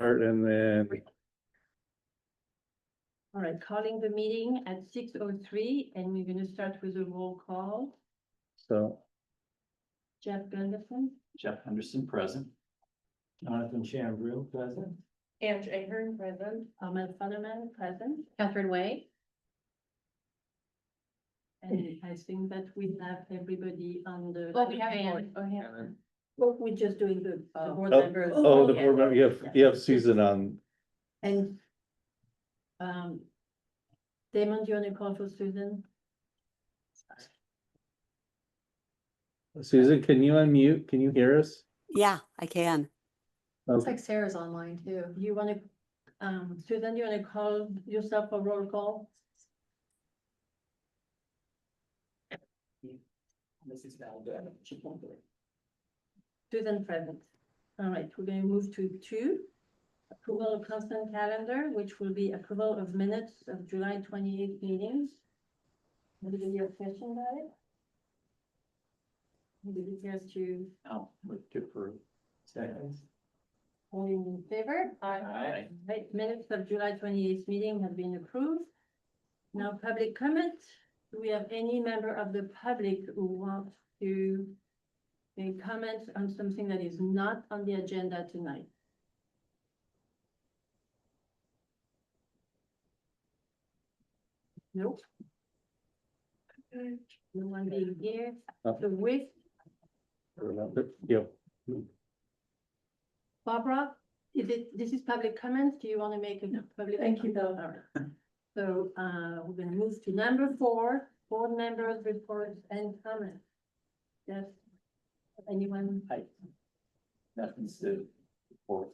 and then, All right, calling the meeting at 6:03, and we're gonna start with a roll call. so, Jeff Gunderson, Jeff Henderson, present. Jonathan Chambril, present. Ange Ahern, present. Ahmed Fanaman, present. Catherine Way. And I think that we have everybody on the. Oh, we have Anne. Oh, yeah. Well, we're just doing the board oh, members. oh, the Yeah. board member, you have Susan on, And Damon, do you want to call for Susan? Susan, can you unmute? Can you hear us? Yeah, I can. Looks Okay. like Sarah's online too. Do you want to, Susan, do you want to call yourself a roll call? This is now good. Susan present. All right, we're going to move to 2. Approval of constant calendar, which will be approval of minutes of July 28th meetings. Anybody have a question about it? Anybody cares to, Oh, move to approve. Second. all in favor? Aye. Right, minutes of July 28th meeting have been approved. Now, public comment. Do we have any member of the public who wants to make comments on something that is not on the agenda tonight? Nope. No one being here. Oh. So with Yep. Barbara, this is public comments. Do you want to make a public? Thank you, though. So, we're gonna move to number 4, board members' reports and comments. Yes. Anyone? Aye. Nothing's to report.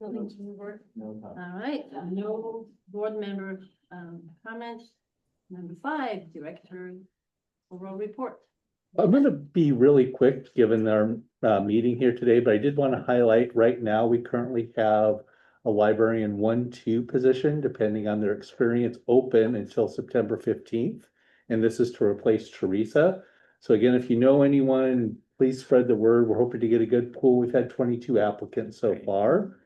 Nothing to report? No comment. All right, no board member, comments. Number 5, director overall report. I'm gonna be really quick, given our meeting here today, but I did want to highlight, right now, we currently have a librarian 1-2 position, depending on their experience, open until September 15th. And this is to replace Teresa. So again, if you know anyone, please spread the word. We're hoping to get a good pool. We've had 22 applicants so far.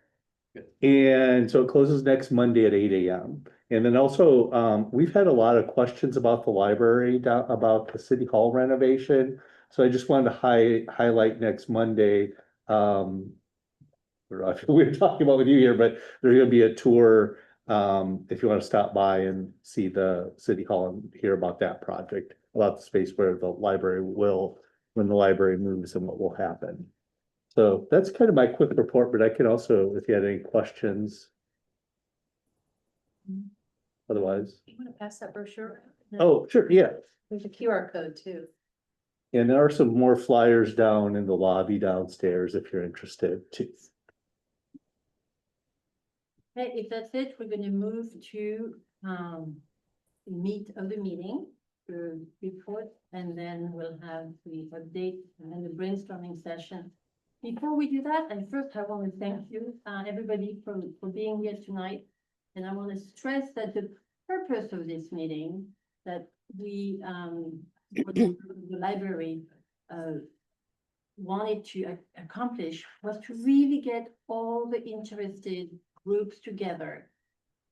Good. And so it closes next Monday at 8 AM. And then also, we've had a lot of questions about the library, about the city hall renovation. So I just wanted to highlight next Monday. We're talking about with you here, but there's gonna be a tour, if you want to stop by and see the city hall and hear about that project, about the space where the library will, when the library moves and what will happen. So that's kind of my quick report, but I can also, if you had any questions. Otherwise, You want to pass that brochure? oh, sure, yeah. There's a QR code too. And there are some more flyers down in the lobby downstairs if you're interested too. Okay, if that's it, we're gonna move to, meat of the meeting, the report, and then we'll have the update and the brainstorming session. Before we do that, and first I want to thank you, everybody for being here tonight. And I want to stress that the purpose of this meeting, that we, the library, wanted to accomplish, was to really get all the interested groups together.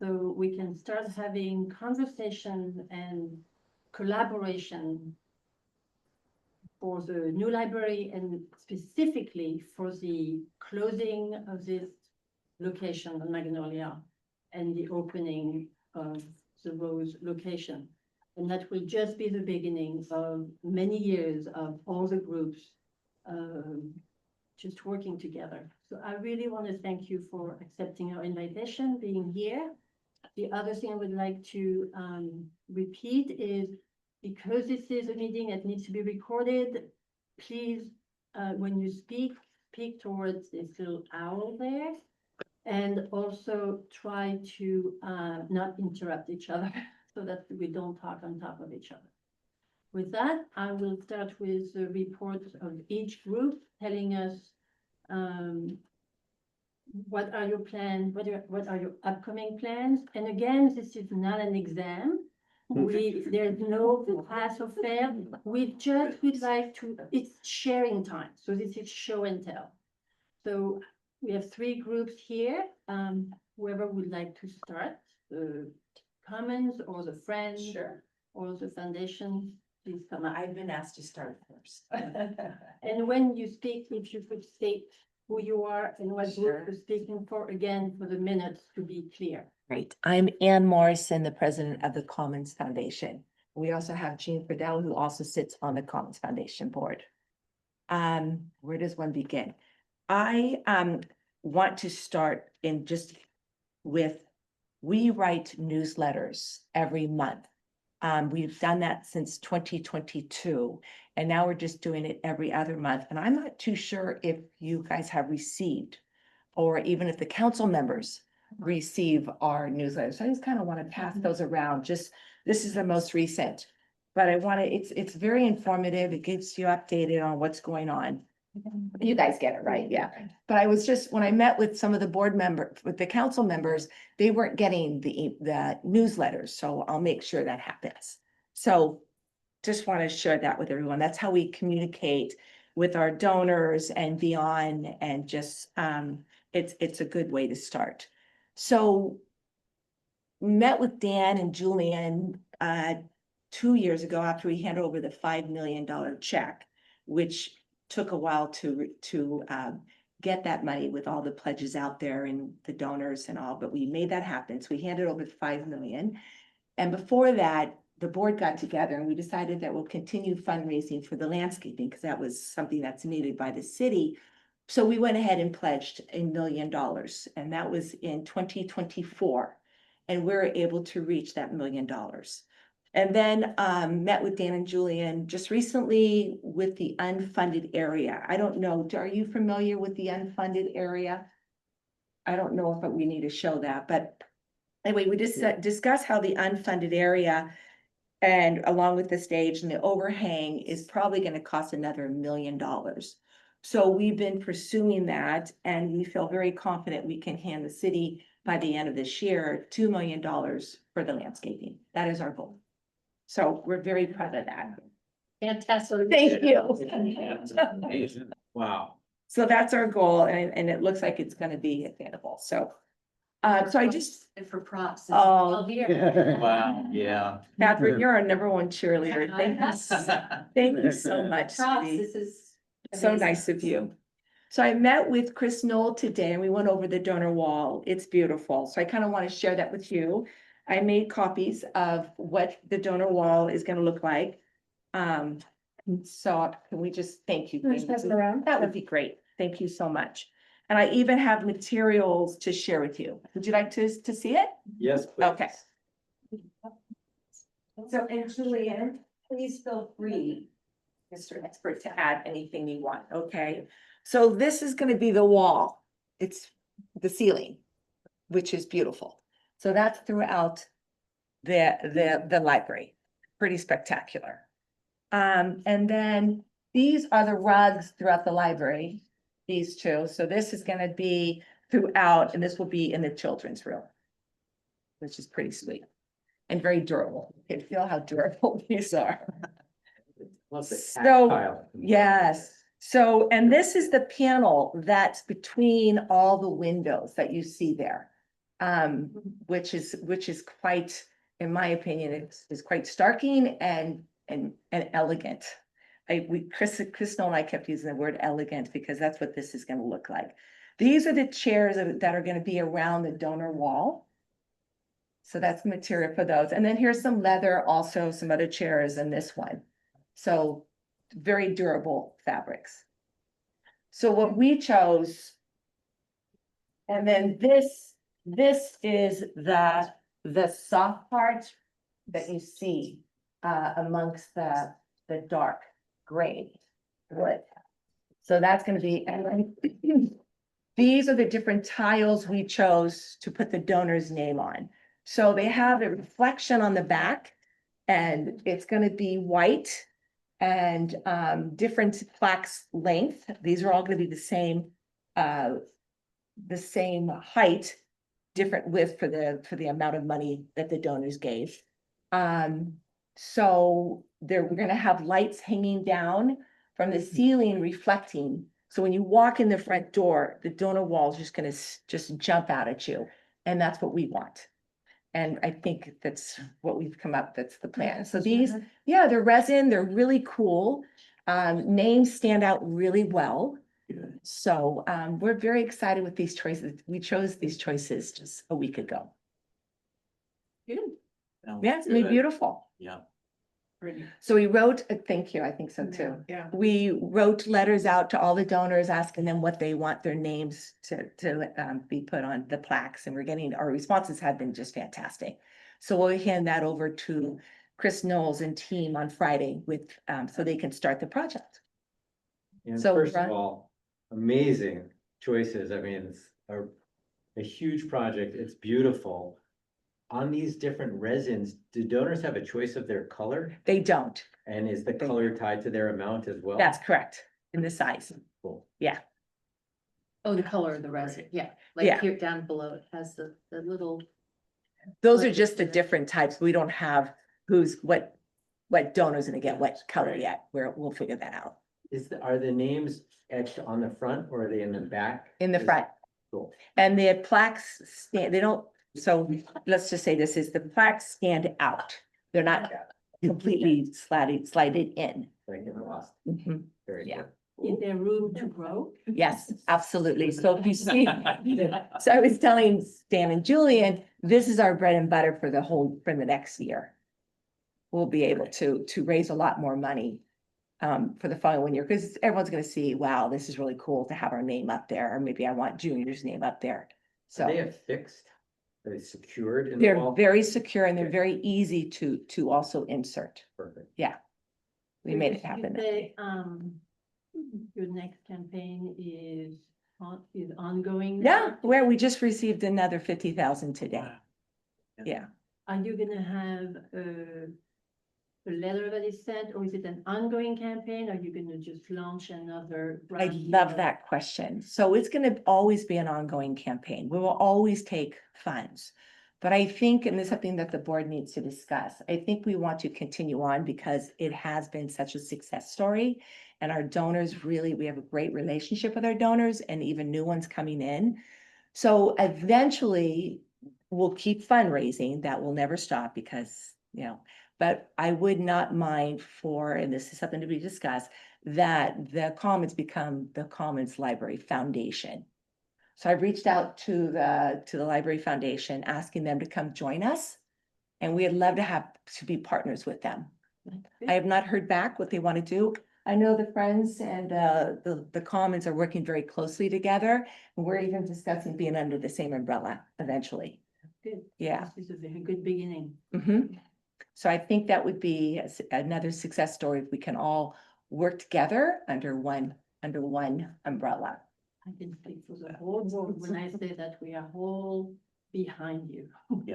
So we can start having conversation and collaboration for the new library and specifically for the closing of this location on Magnolia and the opening of the Rose location. And that will just be the beginning of many years of all the groups just working together. So I really want to thank you for accepting our invitation, being here. The other thing I would like to repeat is, because this is a meeting that needs to be recorded, please, when you speak towards this little owl there. And also try to not interrupt each other so that we don't talk on top of each other. With that, I will start with the report of each group telling us what are your plans, what are your upcoming plans? And again, this is not an exam. There's no pass or fail. We just would like to, it's sharing time. So this is show and tell. So We have three groups here. Whoever would like to start, the Commons or the Friends Sure. or the Foundation, please come up. I've been asked to start first. And when you speak, if you could state who you are and what group Sure. you're speaking for, again, for the minutes to be clear. Great. I'm Ann Morrison, the president of the Commons Foundation. We also have Jean Friedel, who also sits on the Commons Foundation board. Where does one begin? I want to start in just with, we write newsletters every month. We've done that since 2022, and now we're just doing it every other month. And I'm not too sure if you guys have received, or even if the council members receive our newsletters. So I just kind of want to pass those around. Just, this is the most recent. But I want to, it's very informative. It gets you updated on what's going on. You guys get it, right? Yeah. But I was just, when I met with some of the board members, with the council members, they weren't getting the newsletters, so I'll make sure that happens. So just want to share that with everyone. That's how we communicate with our donors and beyond, and just, it's a good way to start. So met with Dan and Julian, 2 years ago after we handed over the $5 million check, which took a while to get that money with all the pledges out there and the donors and all, but we made that happen. So we handed over the 5 million. And before that, the board got together and we decided that we'll continue fundraising for the landscaping, because that was something that's needed by the city. So we went ahead and pledged $1 million, and that was in 2024. And we're able to reach that $1 million. And then met with Dan and Julian just recently with the unfunded area. I don't know, are you familiar with the unfunded area? I don't know if we need to show that, but anyway, we just discuss how the unfunded area, and along with the stage and the overhang, is probably going to cost another $1 million. So we've been pursuing that, and we feel very confident we can hand the city by the end of this year $2 million for the landscaping. That is our goal. So we're very proud of that. Fantastic. Thank you. Amazing. Wow. So that's our goal, and it looks like it's gonna be attainable, so. So I just, And for props. it's Oh. all here. Wow, yeah. Catherine, you're our #1 cheerleader. Thank you so much, Props, sweetie. this is. So amazing. nice of you. So I met with Chris Knoll today and we went over the donor wall. It's beautiful. So I kind of want to share that with you. I made copies of what the donor wall is going to look like. So can we just, thank you. Can we just pass it around? That would be great. Thank you so much. And I even have materials to share with you. Would you like to see it? Yes, please. Okay. So, and Julian, please feel free, Mr. Expert, to add anything you want, okay? So this is gonna be the wall. It's the ceiling, which is beautiful. So that's throughout the library. Pretty spectacular. And then these are the rugs throughout the library, these two. So this is gonna be throughout, and this will be in the children's room, which is pretty sweet and very durable. You can feel how durable these are. Love the So, tactile. yes. So, and this is the panel that's between all the windows that you see there. Which is quite, in my opinion, is quite starking and elegant. Chris Knoll and I kept using the word elegant because that's what this is gonna look like. These are the chairs that are gonna be around the donor wall. So that's the material for those. And then here's some leather, also some other chairs and this one. So very durable fabrics. So what we chose, and then this is the soft part that you see amongst the dark gray wood. So that's gonna be, and then these are the different tiles we chose to put the donor's name on. So they have a reflection on the back, and it's gonna be white and different plaques length. These are all gonna be the same height, different width for the amount of money that the donors gave. So we're gonna have lights hanging down from the ceiling reflecting So when you walk in the front door, the donor wall is just gonna just jump out at you, and that's what we want. And I think that's what we've come up, that's the plan. So these, yeah, they're resin, they're really cool. Names stand out really well. Good. So, we're very excited with these choices. We chose these choices just a week ago. Good. Sounds Yeah, it's gonna be good. beautiful. Yeah. So we wrote, thank you, I think so too. Yeah. We wrote letters out to all the donors, asking them what they want their names to be put on the plaques, and we're getting, our responses have been just fantastic. So we'll hand that over to Chris Knowles and team on Friday with, so they can start the project. And So, first Ron- of all, amazing choices. I mean, it's a huge project. It's beautiful. On these different resins, do donors have a choice of their color? They don't, And is the They- color tied to their amount as well? that's correct, in the size. Cool. Oh, the color of the resin, yeah, Yeah. like here down below, it has the little, Those are Like just the the- different types. We don't have what donor's gonna get what color yet. We'll figure that out. Are the names etched on the front or are they in the back? In the Is- front. Cool. And the plaques stand, they don't, so let's just say this is, the plaques stand out. They're not completely slided in. Like in the last, Mhm. very Yeah. cool. Is there room to grow? Yes, absolutely. So if you see, so I was telling Stan and Julian, this is our bread and butter for for the next year. We'll be able to raise a lot more money for the following year, because everyone's gonna see, wow, this is really cool to have our name up there, or maybe I want Junior's name up there. Are they So affixed? Are they secured in the they're wall? very secure and they're very easy to also insert. Perfect. We made it You happen. say, your next campaign is ongoing now? Yeah, where we just received another 50,000 today. Wow. Yeah. Are you gonna have a letter that is sent, or is it an ongoing campaign? Are you gonna just launch another? I round love of- that question. So it's gonna always be an ongoing campaign. We will always take funds. But I think, and this is something that the board needs to discuss, I think we want to continue on because it has been such a success story. And our donors really, we have a great relationship with our donors and even new ones coming in. So eventually, we'll keep fundraising. That will never stop because, but I would not mind for, and this is something to be discussed, that the Commons become the Commons Library Foundation. So I reached out to the Library Foundation, asking them to come join us. And we'd love to be partners with them. I have not heard back what they want to do. I know the Friends and the Commons are working very closely together. And we're even discussing being under the same umbrella eventually. Good. Yeah. This is a very good beginning. So I think that would be another success story if we can all work together under one umbrella. I can speak for the whole board when I say that we are all behind you.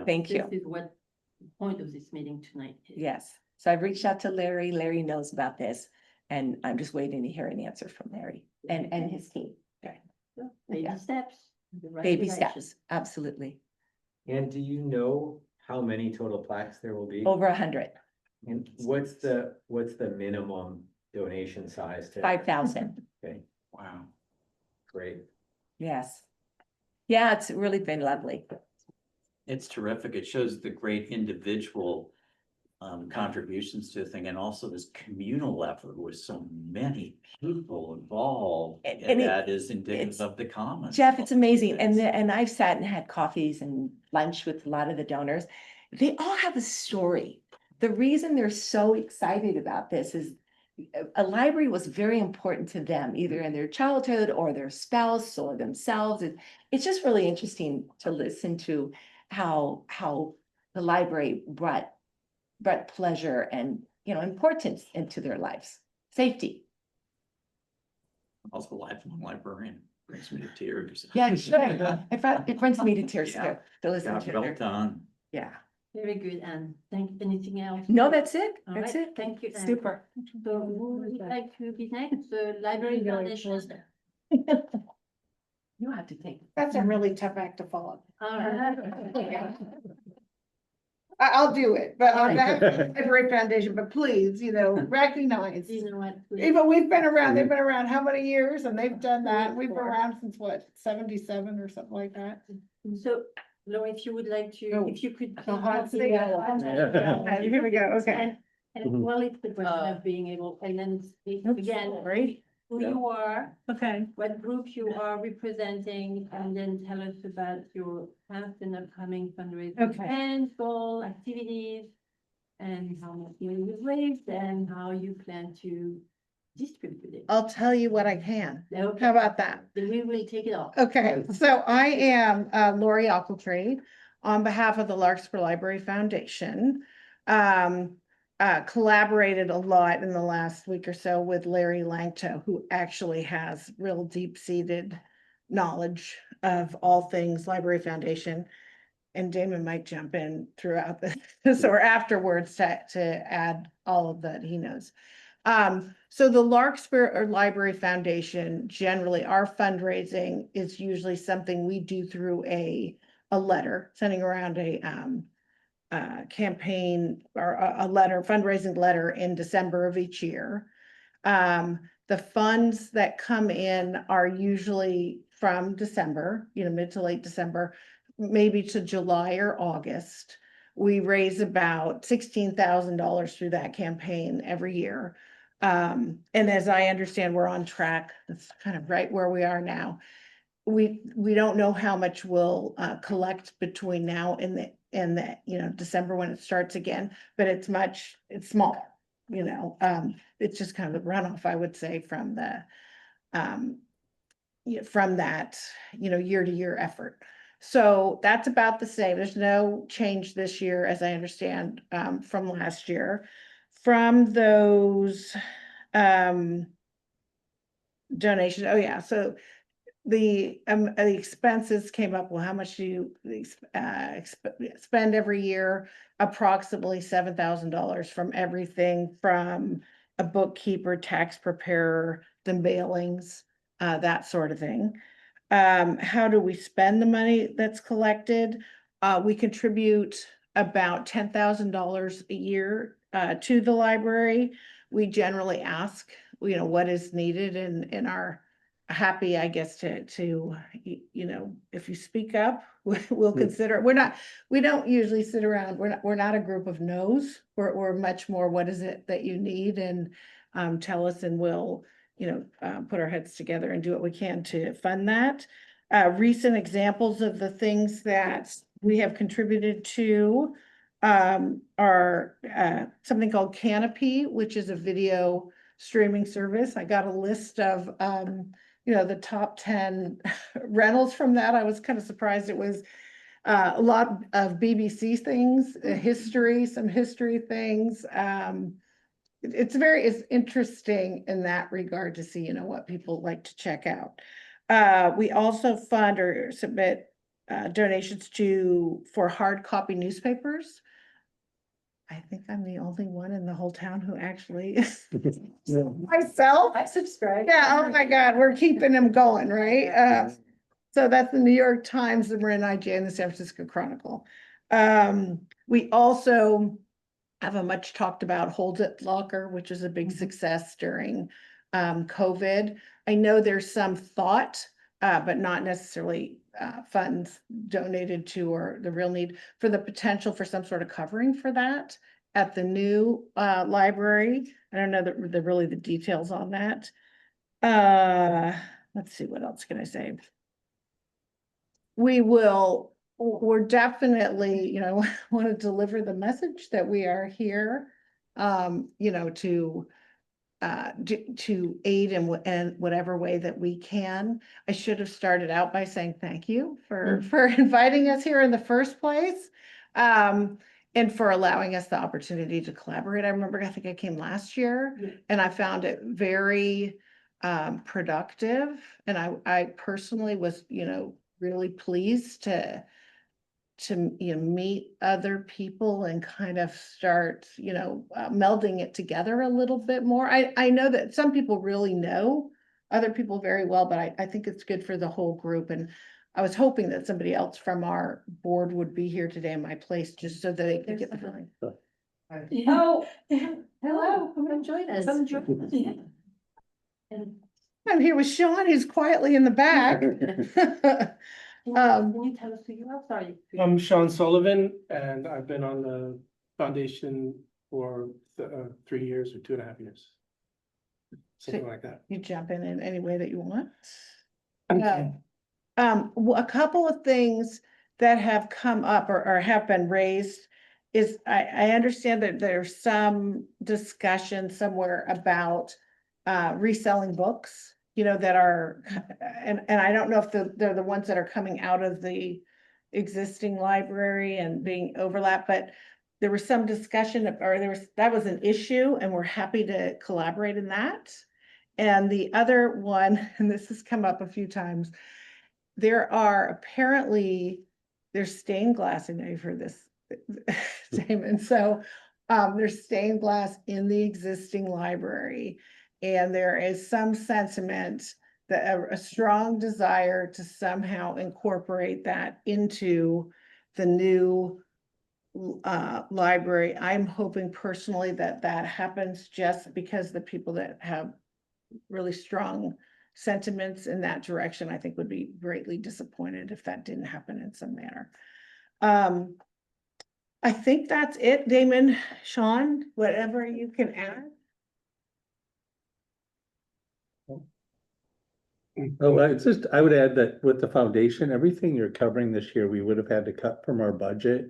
Thank you. This is what the point of this meeting tonight is. Yes. So I've reached out to Larry. Larry knows about this. And I'm just waiting to hear an answer from Larry and his team. So, Baby Yeah. steps. in the right Baby direction. steps, absolutely. And do you know how many total plaques there will be? Over 100, And what's the minimum donation size to? 5,000. Okay, Wow. great. Yes. Yeah, it's really been lovely. It's terrific. It shows the great individual contributions to the thing, and also this communal effort with so many people involved. And And it- that is indicative it's- of the commons. Jeff, it's amazing. And, It's- and I've sat and had coffees and lunch with a lot of the donors. They all have a story. The reason they're so excited about this is a library was very important to them, either in their childhood or their spouse or themselves. It's just really interesting to listen to how the library brought pleasure and, importance into their lives, safety. Also, lifelong librarian brings me to tears. Yeah, sure. It brings me to tears too, Yeah. to listen Job to well her. done. Yeah. Very good, Anne. Anything else? No, that's it. All That's right, it. Thank you, Anne. Super. So who would like to be next? The Library Foundation. You have to take. That's a really tough act to follow. All right. I'll do it, but on behalf of the Library Foundation, but please, recognize. You know what? please. Even we've been around, they've been around how many years and they've done that. We've been around since what, 77 or something like that. So, Laura, if you would like to, Oh, if you could. the hot please seat. help me out. Yeah. Here we go, okay. And Mhm. well, it's the question of being able, and then again, Right? who you are, Okay. what group you are representing, and then tell us about your past and upcoming fundraising Okay. plans, goal, activities, and how much money you've raised, and how you plan to distribute it. I'll tell you what I can. Okay, How about that? then we will take it off. Okay, so I am Lori Ochiltree on behalf of the Larkspur Library Foundation. Collaborated a lot in the last week or so with Larry Langto, who actually has real deep-seated knowledge of all things Library Foundation. And Damon might jump in throughout this or afterwards to add all of that he knows. So the Larkspur Library Foundation, generally our fundraising is usually something we do through a letter, sending around a campaign or a letter, fundraising letter in December of each year. The funds that come in are usually from December, mid to late December, maybe to July or August. We raise about $16,000 through that campaign every year. And as I understand, we're on track. That's kind of right where we are now. We don't know how much we'll collect between now and the December when it starts again, but it's small. It's just kind of the runoff, I would say, from the from that year-to-year effort. So that's about the same. There's no change this year, as I understand, from last year. From those donations, oh yeah, so the expenses came up, well, how much do you spend every year? Approximately $7,000 from everything from a bookkeeper, tax preparer, the mailings, that sort of thing. How do we spend the money that's collected? We contribute about $10,000 a year to the library. We generally ask, what is needed and are happy, I guess, to if you speak up, we'll consider. We don't usually sit around. We're not a group of no's. We're much more, what is it that you need, and tell us, and we'll put our heads together and do what we can to fund that. Recent examples of the things that we have contributed to are something called Canopy, which is a video streaming service. I got a list of the top 10 rentals from that. I was kind of surprised. It was a lot of BBC things, some history things. It's interesting in that regard to see, what people like to check out. We also fund or submit donations for hard copy newspapers. I think I'm the only one in the whole town who actually myself. I subscribe. Yeah, oh my God, we're keeping them going, right? So that's the New York Times, the Marin IJ, and the San Francisco Chronicle. We also have a much talked about Hold It Locker, which is a big success during COVID. I know there's some thought, but not necessarily funds donated to, or the real need for the potential for some sort of covering for that at the new library. I don't know the details on that. Let's see, what else can I say? We're definitely, want to deliver the message that we are here, to aid in whatever way that we can. I should have started out by saying thank you for inviting us here in the first place, and for allowing us the opportunity to collaborate. I think I came last year, and I found it very productive, and I personally was, really pleased to meet other people and kind of start melding it together a little bit more. I know that some people really know other people very well, but I think it's good for the whole group, and I was hoping that somebody else from our board would be here today in my place, just so that they could get the feeling. Oh, hello, come join us. Come join us, yeah. And I'm here with Sean, who's quietly in the back. can you tell us who you are? Sorry. I'm Sean Sullivan, and I've been on the foundation for 3 years or 2.5 years. Something like that. You jump in any way that you want. Okay. A couple of things that have come up or have been raised is I understand that there's some discussion somewhere about reselling books, that are, and I don't know if they're the ones that are coming out of the existing library and being overlapped, but there was some discussion that was an issue, and we're happy to collaborate in that. And the other one, and this has come up a few times, there's stained glass, I know you've heard this, Damon, so there's stained glass in the existing library. And there is some sentiment that a strong desire to somehow incorporate that into the new library. I'm hoping personally that that happens, just because the people that have really strong sentiments in that direction, I think, would be greatly disappointed if that didn't happen in some manner. I think that's it, Damon, Sean, whatever you can add. Oh, I would add that with the foundation, everything you're covering this year, we would have had to cut from our budget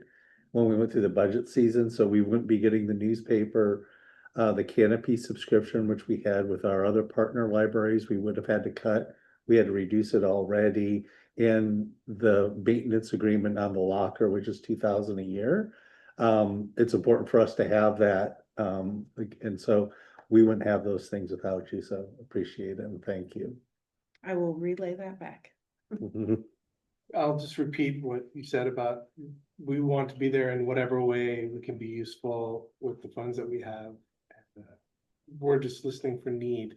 when we went through the budget season, so we wouldn't be getting the newspaper, the Canopy subscription, which we had with our other partner libraries, we would have had to cut. We had to reduce it already, and the maintenance agreement on the locker, which is $2,000 a year. It's important for us to have that, and so we wouldn't have those things without you, so appreciate it and thank you. I will relay that back. I'll just repeat what you said about, we want to be there in whatever way we can be useful with the funds that we have. And, we're just listening for need,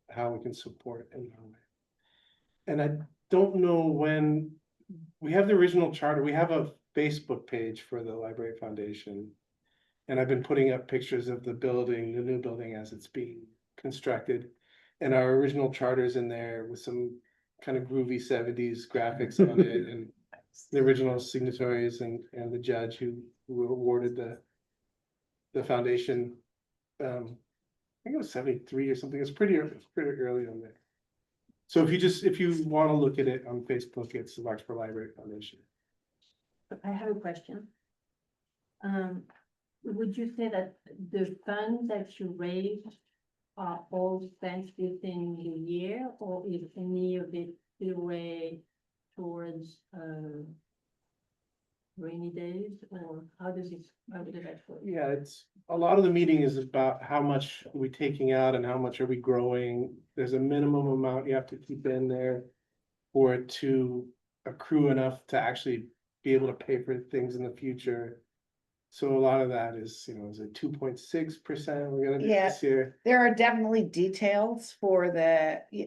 how we can support in our way. And I don't know when, we have the original charter, we have a Facebook page for the Library Foundation. And I've been putting up pictures of the building, the new building as it's being constructed. And our original charter's in there with some kind of groovy 70s graphics on it, and the original signatories and the judge who awarded the foundation. I think it was 73 or something. It's pretty early on there. So if you want to look at it on Facebook, it's the Larkspur Library Foundation. I have a question. Would you say that the funds that you raised are all spent within the year, or is any of it still away towards rainy days, or how does that work? Yeah, it's a lot of the meeting is about how much are we taking out and how much are we growing. There's a minimum amount you have to keep in there for it to accrue enough to actually be able to pay for things in the future. So a lot of that is, is it 2.6% we're gonna do this year? There are definitely details for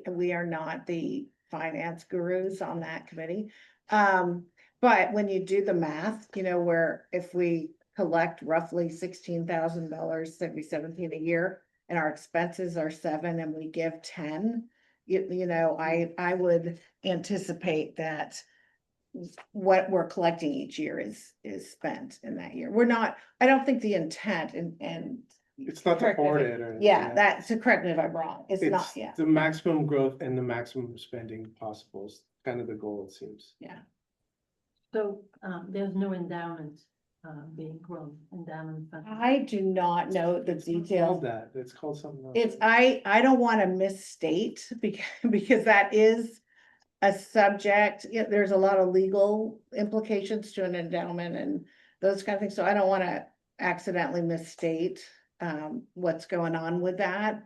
we are not the finance gurus on that committee. But when you do the math, where if we collect roughly $16,000 every 17 a year, and our expenses are 7 and we give 10, I would anticipate that what we're collecting each year is spent in that year. I don't think the intent and. It's not to hoard it or. So correct me if I'm wrong. It's not, The maximum growth and the maximum spending possible is kind of the goal, it seems. Yeah. So there's no endowment being grown, endowment fund. I do not know the It's not details. called that, it's called something else. It's, I don't want to misstate because that is a subject, there's a lot of legal implications to an endowment and those kind of things. So I don't want to accidentally misstate what's going on with that.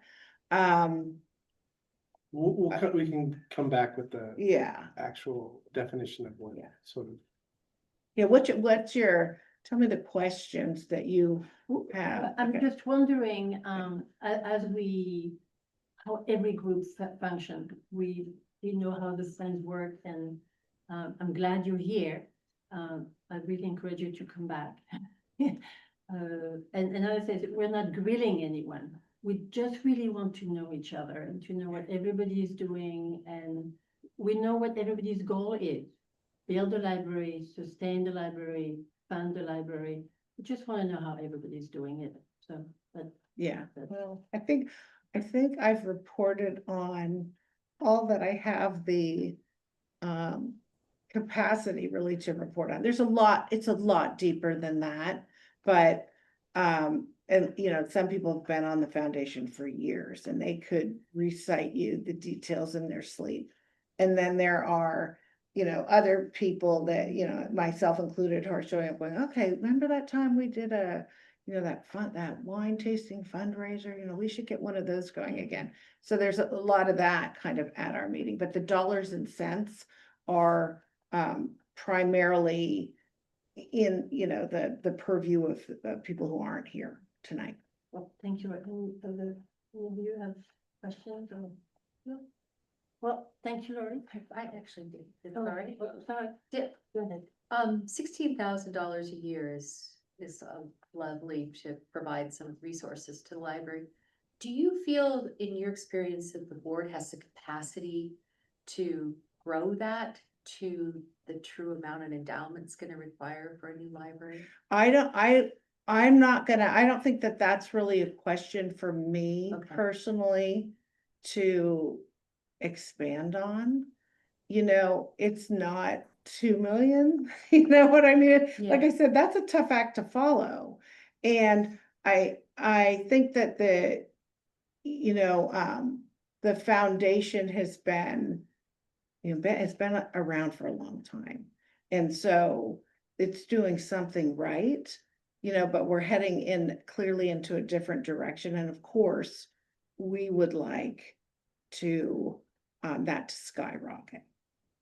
We can come back with the Yeah. actual definition of what sort of. Yeah, tell me the questions that you have. I'm Okay. just wondering, how every group functioned, we you know how the funds work, and I'm glad you're here. I really encourage you to come back. And another thing, is we're not grilling anyone. We just really want to know each other and to know what everybody is doing, and we know what everybody's goal is. Build the library, sustain the library, fund the library. We just want to know how everybody's doing it. So, but Yeah, That's- well, I think I've reported on all that I have the capacity really to report on. There's a lot, it's a lot deeper than that, but and you know, some people have been on the foundation for years and they could recite you the details in their sleep. And then there are, you know, other people that, you know, myself included, who are showing up going, okay, remember that time we did you know, that wine tasting fundraiser, you know, we should get one of those going again. So there's a lot of that kind of at our meeting, but the dollars and cents are primarily in, you know, the purview of people who aren't here tonight. Well, thank you. Any of you have questions or? No? Well, thank you, Lori. I actually did, Oh, sorry. Sorry. Did- Go ahead. $16,000 a year is lovely to provide some resources to the library. Do you feel, in your experience, that the board has the capacity to grow that to the true amount an endowment's gonna require for a new library? I'm not gonna, I don't think that that's really a question for me Okay. personally to expand on. You know, it's not 2 million, you know what I mean? Like I said, that's a tough act to follow. And I think that you know, the foundation has been, you know, it's been around for a long time. And so it's doing something right, you know, but we're heading in clearly into a different direction. And of course, we would like to, that to skyrocket.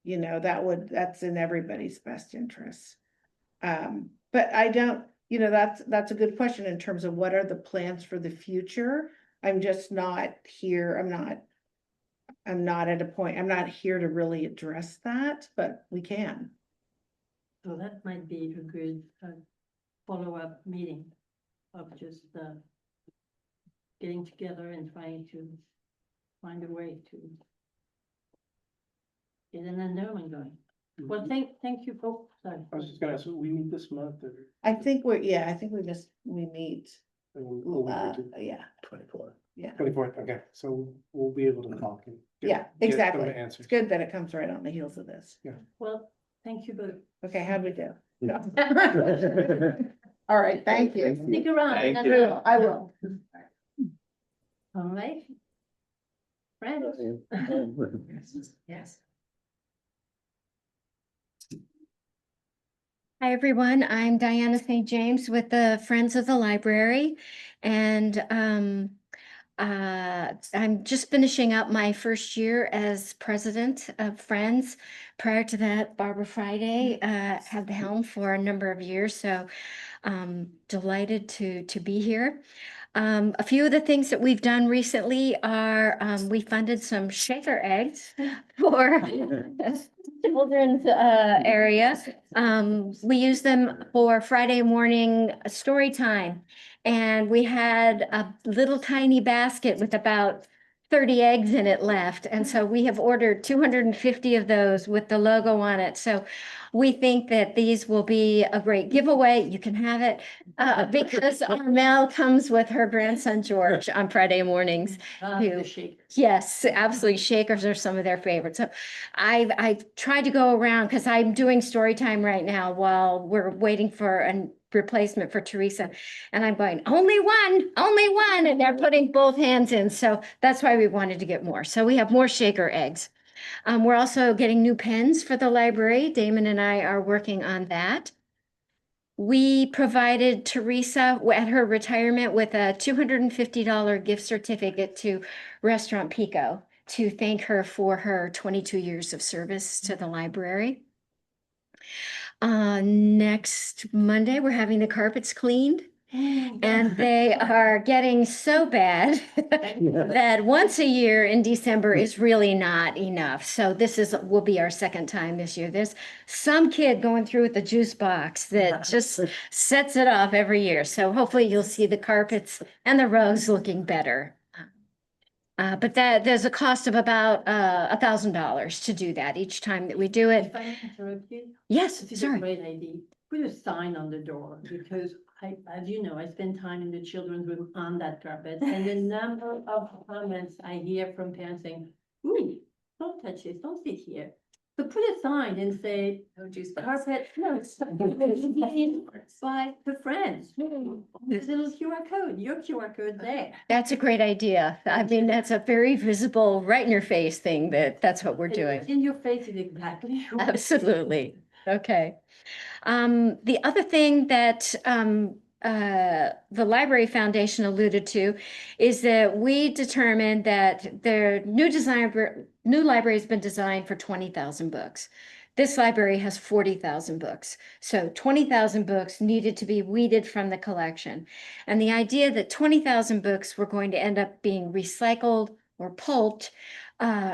You know, that's in everybody's best interest. But I don't, you know, that's a good question in terms of what are the plans for the future? I'm just not here, I'm not at a point, I'm not here to really address that, but we can. So that might be a good follow-up meeting of just getting together and trying to find a way to get an endowment going. Well, thank you, folks. Sorry. I was just gonna ask, we meet this month or? I think we meet, yeah, 24. yeah, 24th, okay, so we'll be able to talk and. get- yeah, get some exactly. Answers. It's good that it comes right on the heels of this. Well, thank you both. Okay, how'd we do? All right, thank you. Stick around. Thank that's you. all. I will. All right. Friends. Yes. Hi, everyone. I'm Diana St. James with the Friends of the Library. And I'm just finishing up my first year as president of Friends. Prior to that, Barbara Friday had the helm for a number of years. So delighted to be here. A few of the things that we've done recently are we funded some shaker eggs for children's area. We use them for Friday morning story time. And we had a little tiny basket with about 30 eggs in it left. And so we have ordered 250 of those with the logo on it. So we think that these will be a great giveaway. You can have it because Armel comes with her grandson George on Friday mornings. The shaker. Yes, absolutely. Shakers are some of their favorites. So I've tried to go around because I'm doing story time right now while we're waiting for a replacement for Teresa. And I'm going, only one. And they're putting both hands in. So that's why we wanted to get more. So we have more shaker eggs. We're also getting new pens for the library. Damon and I are working on that. We provided Teresa at her retirement with a $250 gift certificate to Restaurant Pico to thank her for her 22 years of service to the library. Next Monday, we're having the carpets cleaned And they are getting so bad that once a year in December is really not enough. So will be our second time this year. There's some kid going through with the juice box that just sets it off every year. So hopefully you'll see the carpets and the rugs looking better. But there's a cost of about $1,000 to do that each time that we do it. If I may interrupt you, Yes, this is a sorry. great idea. Put a sign on the door because as you know, I spend time in the children's room on that carpet and the number of comments I hear from parents saying, ooh, don't touch this, don't sit here. So put a sign and say, No juice box. carpet, no, it's by the friends. There's a little QR code, your QR code there. That's a great idea. I mean, that's a very visible, right in your face thing that's what we're And doing. In your face is exactly. what- Absolutely. Okay. The other thing that the Library Foundation alluded to is that we determined that their new library has been designed for 20,000 books. This library has 40,000 books. So 20,000 books needed to be weeded from the collection. And the idea that 20,000 books were going to end up being recycled or pulped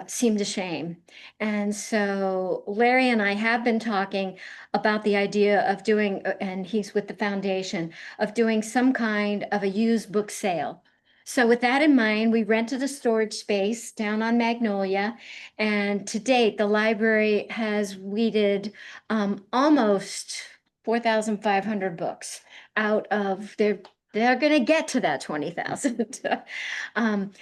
seemed a shame. And so Larry and I have been talking about the idea of doing, and he's with the foundation, of doing some kind of a used book sale. So with that in mind, we rented a storage space down on Magnolia. And to date, the library has weeded almost 4,500 books out of they're going to get to that 20,000.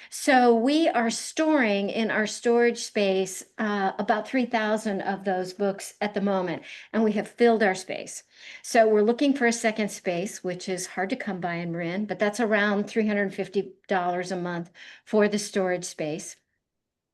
So we are storing in our storage space about 3,000 of those books at the moment, and we have filled our space. So we're looking for a second space, which is hard to come by in Marin, but that's around $350 a month for the storage space.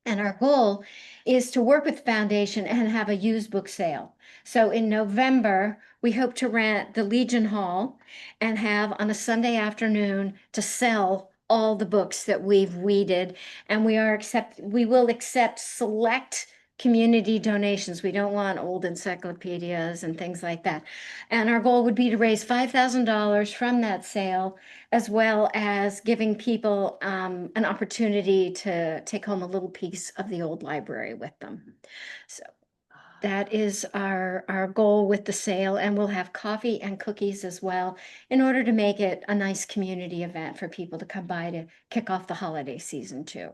And our goal is to work with the foundation and have a used book sale. So in November, we hope to rent the Legion Hall and have on a Sunday afternoon to sell all the books that we've weeded. And we will accept select community donations. We don't want old encyclopedias and things like that. And our goal would be to raise $5,000 from that sale, as well as giving people an opportunity to take home a little piece of the old library with them. So that is our goal with the sale, and we'll have coffee and cookies as well in order to make it a nice community event for people to come by to kick off the holiday season too.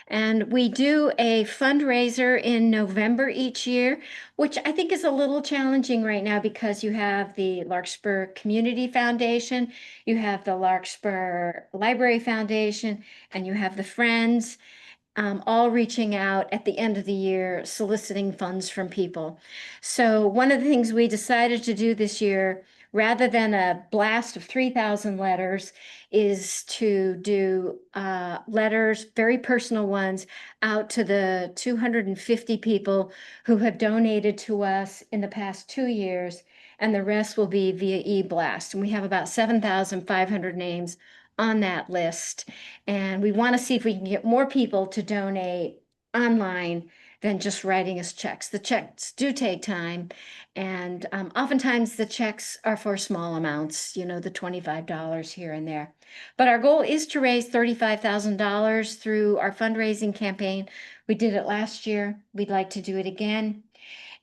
And we do a fundraiser in November each year, which I think is a little challenging right now because you have the Larkspur Community Foundation, you have the Larkspur Library Foundation, and you have the Friends, all reaching out at the end of the year, soliciting funds from people. So one of the things we decided to do this year, rather than a blast of 3,000 letters, is to do letters, very personal ones, out to the 250 people who have donated to us in the past 2 years, and the rest will be via e-blast. And we have about 7,500 names on that list. And we want to see if we can get more people to donate online than just writing us checks. The checks do take time, and oftentimes the checks are for small amounts, you know, the $25 here and there. But our goal is to raise $35,000 through our fundraising campaign. We did it last year. We'd like to do it again.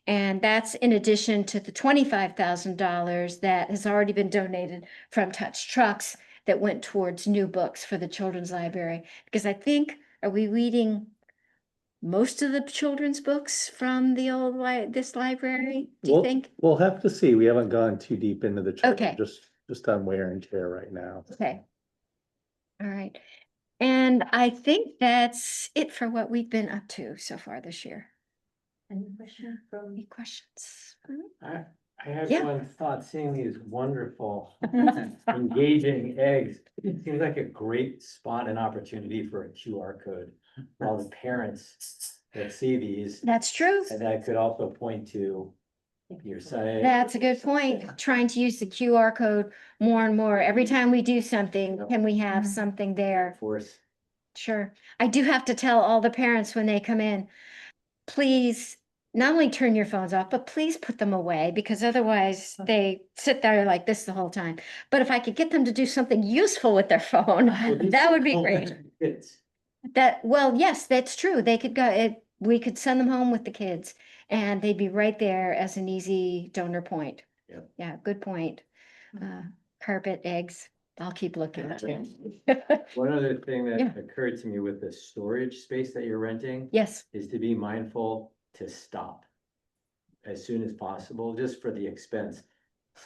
And that's in addition to the $25,000 that has already been donated from Touch Trucks that went towards new books for the children's library. Because I think, are we reading most of the children's books from the old this library? Do you think? We'll have to see. We haven't gone too deep into the chart, Okay. just on wear and tear right now. Okay. All right. And I think that's it for what we've been up to so far this year. Any question from? Any questions? I have Yeah. one thought, seeing these wonderful engaging eggs. It seems like a great spot and opportunity for a QR code for all the parents that see these. That's true. And that could also point to your site. That's a good point. Trying to use the QR code more and more. Every time we do something, can we have something there? Force. Sure. I do have to tell all the parents when they come in, please not only turn your phones off, but please put them away because otherwise they sit there like this the whole time. But if I could get them to do something useful with their phone, that would be great. Kids. That, well, yes, that's true. They could we could send them home with the kids and they'd be right there as an easy donor point. Yep. Yeah, good point. Carpet, eggs, I'll keep looking. One other thing Yeah. that occurred to me with the storage space that you're renting Yes, is to be mindful to stop as soon as possible, just for the expense.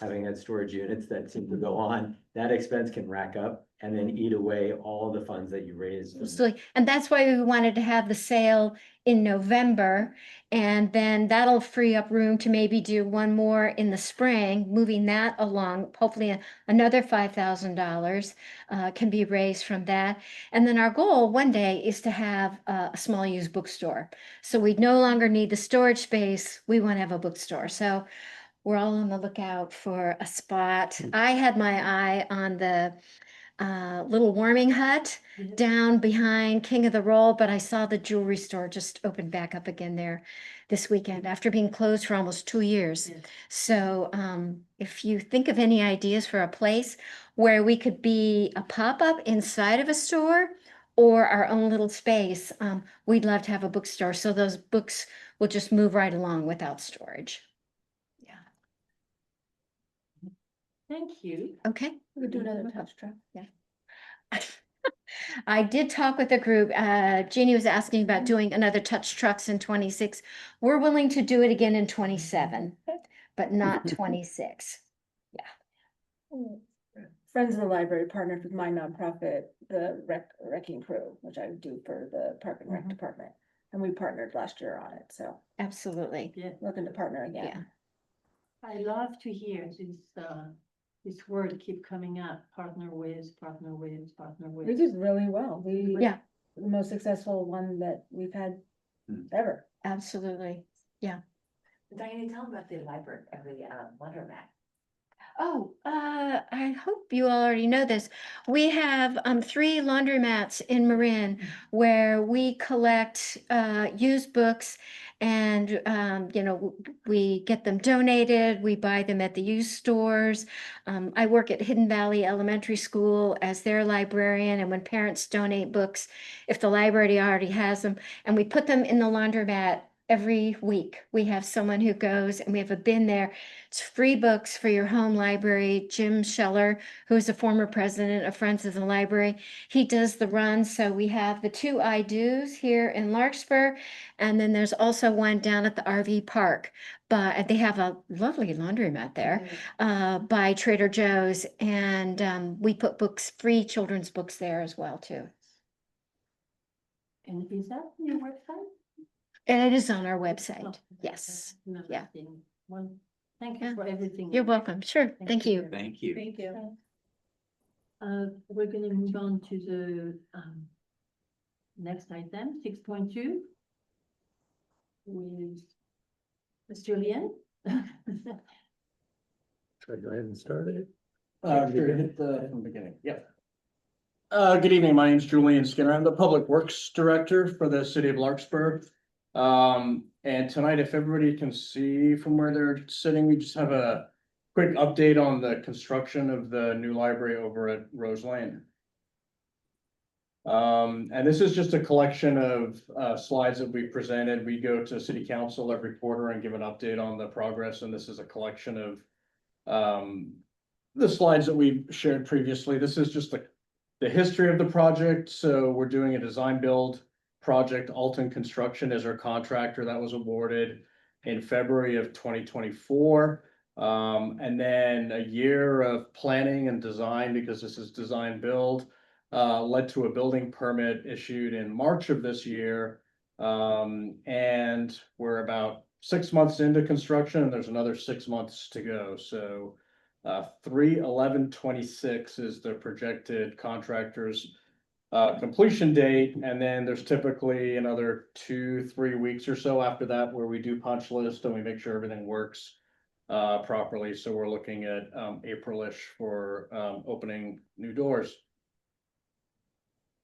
Having had storage units that seem to go on, that expense can rack up and then eat away all the funds that you raised. absolutely. And that's why we wanted to have the sale in November. And then that'll free up room to maybe do one more in the spring, moving that along. Hopefully another $5,000 can be raised from that. And then our goal one day is to have a small used bookstore. So we no longer need the storage space. We want to have a bookstore. So we're all on the lookout for a spot. I had my eye on the little warming hut Yeah. down behind King of the Roll, but I saw the jewelry store just open back up again there this weekend after being closed for almost 2 years. Yes. So if you think of any ideas for a place where we could be a pop-up inside of a store or our own little space, we'd love to have a bookstore. So those books will just move right along without storage. Thank you. Okay. We could do another touch track. I did talk with the group. Jeannie was asking about doing another touch trucks in 26. We're willing to do it again in 27, but not 26. Friends of the Library partnered with my nonprofit, the Wrecking Crew, which I do for the Park and Rec Mhm. Department. And we partnered last year on it, so Absolutely. Yeah, looking to partner again. I love to hear this word keep coming up, partner with, partner with, partner with. We did really well. We, Yeah. the most successful one that we've had ever. Absolutely. Diane, tell them about the library, the laundromat. Oh, I hope you already know this. We have 3 laundromats in Marin where we collect used books and we get them donated, we buy them at the used stores. I work at Hidden Valley Elementary School as their librarian, and when parents donate books, if the library already has them, and we put them in the laundromat every week. We have someone who goes and we have a bin there. It's free books for your home library. Jim Scheller, who's a former president of Friends of the Library, he does the run. So we have the 2 I Do's here in Larkspur, and then there's also one down at the RV park. But they have a lovely laundromat there by Trader Joe's, and we put books, free children's books there as well too. And is that on your website? And it is on our website. Oh, Yes. no, Yeah. One, thank Yeah. you for everything. You're welcome. Sure. Thank you. Thank you. Thank you. We're gonna move on to the next item, 6.2. With Ms. Julian. Should I go ahead and start it? Sure, hit the from the beginning, yep. Good evening, my name is Julian Skinner, I'm the Public Works Director for the city of Larkspur. And tonight, if everybody can see from where they're sitting, we just have a quick update on the construction of the new library over at Rose Lane. And this is just a collection of slides that we presented. We go to city council every quarter and give an update on the progress, and this is a collection of the slides that we shared previously. This is just the history of the project. So we're doing a design build project. Alton Construction is our contractor that was awarded in February of 2024. And then a year of planning and design, because this is design build, led to a building permit issued in March of this year. And we're about 6 months into construction, and there's another 6 months to go. So 3/11/26 is the projected contractor's completion date, and then there's typically another 2-3 weeks or so after that where we do punch list and we make sure everything works properly. So we're looking at April-ish for opening new doors.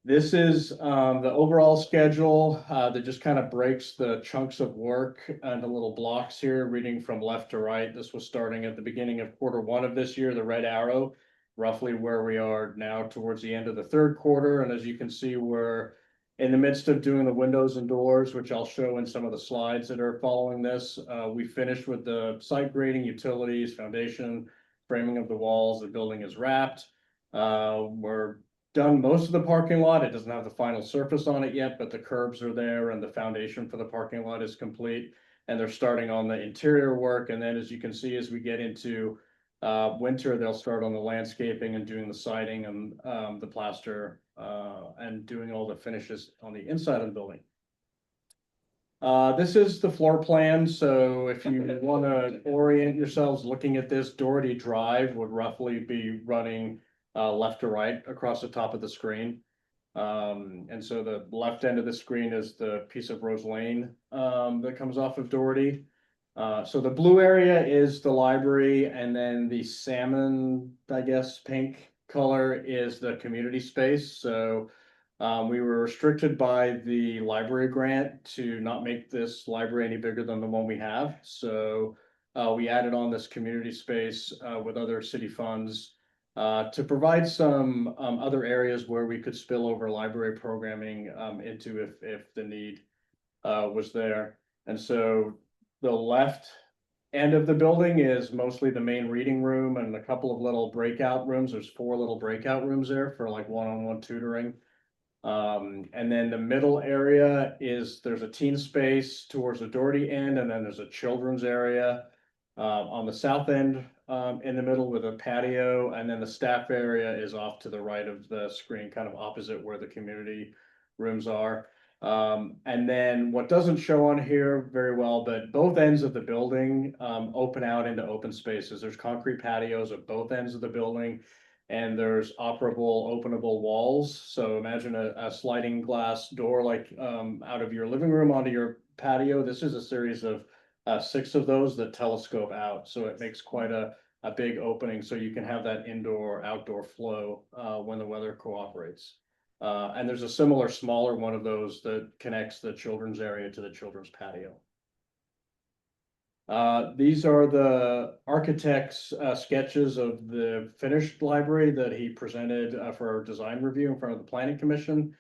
This is the overall schedule that just kind of breaks the chunks of work into little blocks here, reading from left to right. This was starting at the beginning of Q1 of this year, the red arrow, roughly where we are now towards the end of the Q3. And as you can see, we're in the midst of doing the windows and doors, which I'll show in some of the slides that are following this. We finished with the site grading, utilities, foundation, framing of the walls. The building is wrapped. We're done most of the parking lot. It doesn't have the final surface on it yet, but the curbs are there and the foundation for the parking lot is complete. And they're starting on the interior work. And then as you can see, as we get into winter, they'll start on the landscaping and doing the siding and the plaster and doing all the finishes on the inside of the building. This is the floor plan. So if you want to orient yourselves looking at this, Doherty Drive would roughly be running left to right across the top of the screen. And so the left end of the screen is the piece of Rose Lane that comes off of Doherty. So the blue area is the library, and then the salmon, I guess, pink color is the community space. So we were restricted by the library grant to not make this library any bigger than the one we have. So we added on this community space with other city funds to provide some other areas where we could spill over library programming into if the need was there. And so the left end of the building is mostly the main reading room and a couple of little breakout rooms. There's 4 little breakout rooms there for like one-on-one tutoring. And then the middle area is there's a teen space towards the Doherty end, and then there's a children's area on the south end in the middle with a patio, and then the staff area is off to the right of the screen, kind of opposite where the community rooms are. And then what doesn't show on here very well, but both ends of the building open out into open spaces. There's concrete patios at both ends of the building, and there's operable, openable walls. So imagine a sliding glass door like out of your living room onto your patio. This is a series of 6 of those that telescope out. So it makes quite a big opening, so you can have that indoor outdoor flow when the weather cooperates. And there's a similar smaller one of those that connects the children's area to the children's patio. These are the architect's sketches of the finished library that he presented for our design review in front of the Planning Commission.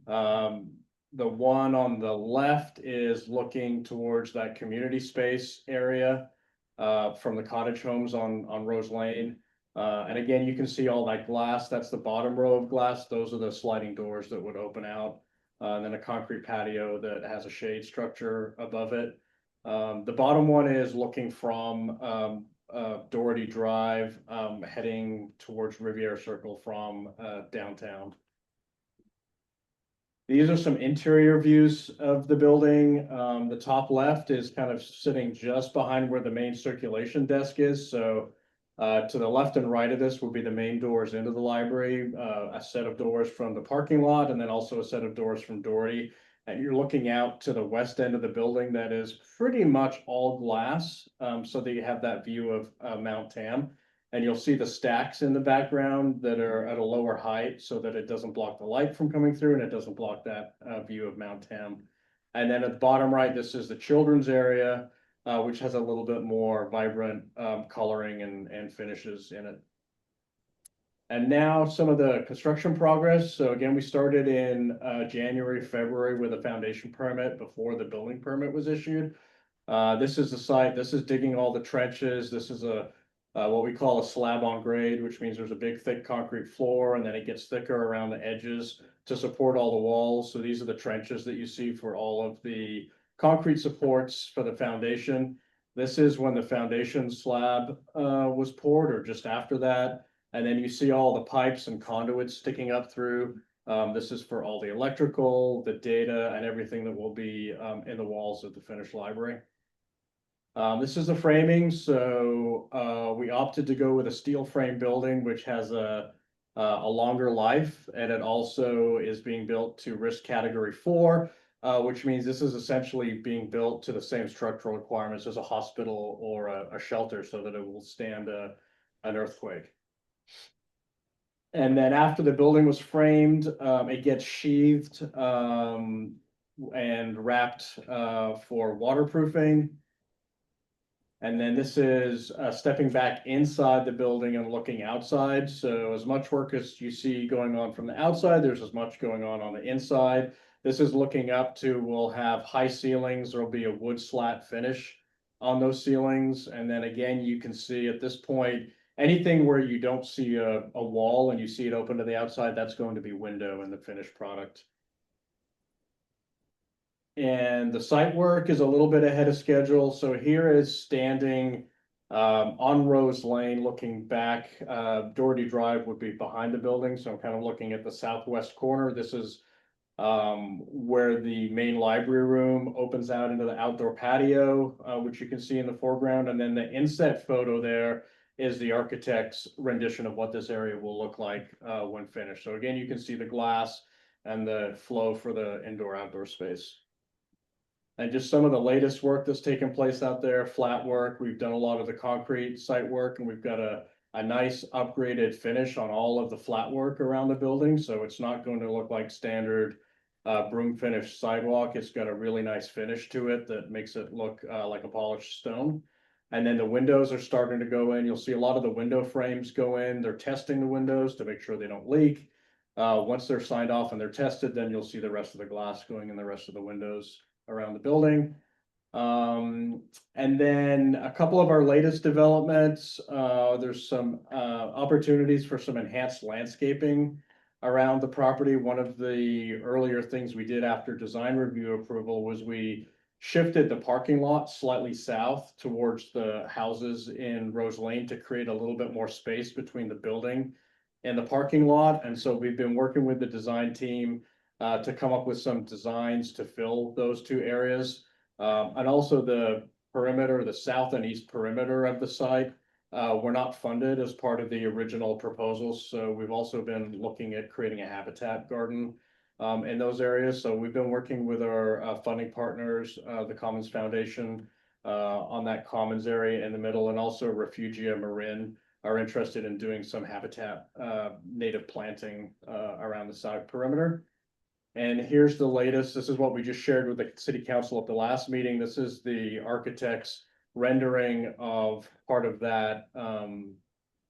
The one on the left is looking towards that community space area from the cottage homes on Rose Lane. And again, you can see all that glass. That's the bottom row of glass. Those are the sliding doors that would open out. And then a concrete patio that has a shade structure above it. The bottom one is looking from Doherty Drive, heading towards Riviera Circle from downtown. These are some interior views of the building. The top left is kind of sitting just behind where the main circulation desk is. So to the left and right of this will be the main doors into the library, a set of doors from the parking lot, and then also a set of doors from Doherty. And you're looking out to the west end of the building that is pretty much all glass, so that you have that view of Mount Tam. And you'll see the stacks in the background that are at a lower height so that it doesn't block the light from coming through and it doesn't block that view of Mount Tam. And then at the bottom right, this is the children's area, which has a little bit more vibrant coloring and finishes in it. And now some of the construction progress. So again, we started in January, February with a foundation permit before the building permit was issued. This is the site. This is digging all the trenches. This is what we call a slab on grade, which means there's a big thick concrete floor and then it gets thicker around the edges to support all the walls. So these are the trenches that you see for all of the concrete supports for the foundation. This is when the foundation slab was poured or just after that. And then you see all the pipes and conduits sticking up through. This is for all the electrical, the data, and everything that will be in the walls of the finished library. This is the framing. So we opted to go with a steel frame building, which has a longer life, and it also is being built to risk category 4, which means this is essentially being built to the same structural requirements as a hospital or a shelter so that it will stand an earthquake. And then after the building was framed, it gets sheathed, and wrapped, for waterproofing. And then this is stepping back inside the building and looking outside. So as much work as you see going on from the outside, there's as much going on the inside. This is looking up to, we'll have high ceilings. There'll be a wood slat finish on those ceilings. And then again, you can see at this point, anything where you don't see a wall and you see it open to the outside, that's going to be window in the finished product. And the site work is a little bit ahead of schedule. So here is standing on Rose Lane, looking back. Doherty Drive would be behind the building. So I'm kind of looking at the southwest corner. This is where the main library room opens out into the outdoor patio, which you can see in the foreground. And then the inset photo there is the architect's rendition of what this area will look like when finished. So again, you can see the glass and the flow for the indoor-outdoor space. And just some of the latest work that's taken place out there, flat work. We've done a lot of the concrete site work, and we've got a nice upgraded finish on all of the flat work around the building. So it's not going to look like standard broom finish sidewalk. It's got a really nice finish to it that makes it look like a polished stone. And then the windows are starting to go in. You'll see a lot of the window frames go in. They're testing the windows to make sure they don't leak. Once they're signed off and they're tested, then you'll see the rest of the glass going in the rest of the windows around the building. And then a couple of our latest developments, there's some opportunities for some enhanced landscaping around the property. One of the earlier things we did after design review approval was we shifted the parking lot slightly south towards the houses in Rose Lane to create a little bit more space between the building and the parking lot. And so we've been working with the design team to come up with some designs to fill those two areas. And also the perimeter, the south and east perimeter of the site, were not funded as part of the original proposals. So we've also been looking at creating a habitat garden in those areas. So we've been working with our funding partners, the Commons Foundation, on that commons area in the middle, and also Refugia Marin are interested in doing some habitat native planting around the site perimeter. And here's the latest. This is what we just shared with the city council at the last meeting. This is the architect's rendering of part of that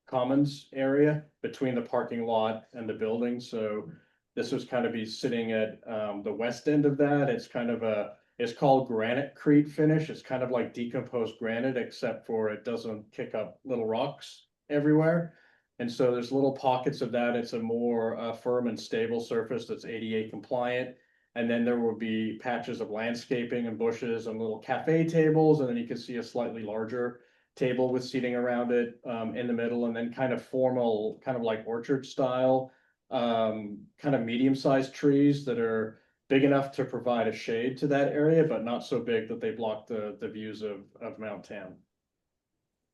commons area between the parking lot and the building. So this was kind of be sitting at the west end of that. It's kind of it's called granite-crete finish. It's kind of like decomposed granite, except for it doesn't kick up little rocks everywhere. And so there's little pockets of that. It's a more firm and stable surface that's ADA compliant. And then there will be patches of landscaping and bushes and little cafe tables. And then you can see a slightly larger table with seating around it in the middle. And then kind of formal, kind of like orchard style, kind of medium-sized trees that are big enough to provide a shade to that area, but not so big that they block the views of Mount Tam.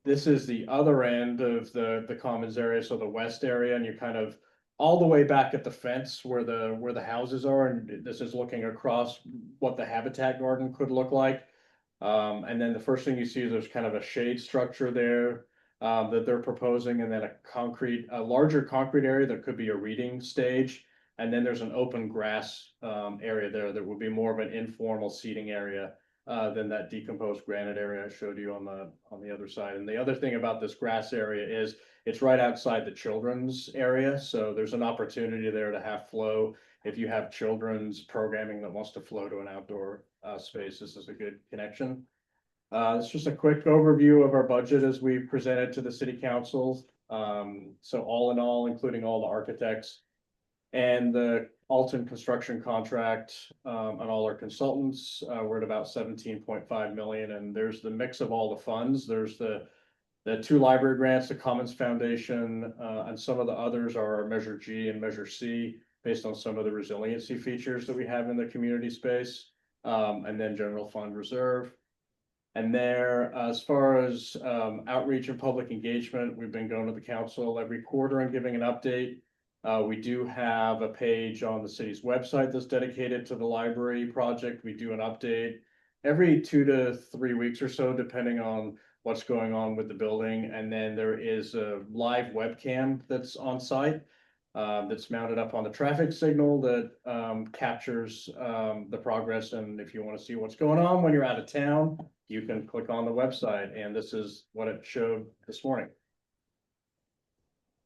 This is the other end of the commons area, so the west area, and you're kind of all the way back at the fence where the houses are, and this is looking across what the habitat garden could look like. And then the first thing you see is there's kind of a shade structure there that they're proposing, and then a larger concrete area that could be a reading stage. And then there's an open grass area there that would be more of an informal seating area than that decomposed granite area I showed you on the other side. And the other thing about this grass area is it's right outside the children's area. So there's an opportunity there to have flow. If you have children's programming that wants to flow to an outdoor space, this is a good connection. It's just a quick overview of our budget as we presented to the city council. So all in all, including all the architects and the Alton construction contract and all our consultants, we're at about 17.5 million. And there's the mix of all the funds. There's the 2 library grants, the Commons Foundation, and some of the others are Measure G and Measure C, based on some of the resiliency features that we have in the community space, and then general fund reserve. And there, as far as outreach and public engagement, we've been going to the council every quarter and giving an update. We do have a page on the city's website that's dedicated to the library project. We do an update every 2 to 3 weeks or so, depending on what's going on with the building. And then there is a live webcam that's on site That's mounted up on the traffic signal that captures the progress. And if you want to see what's going on when you're out of town, you can click on the website, and this is what it showed this morning.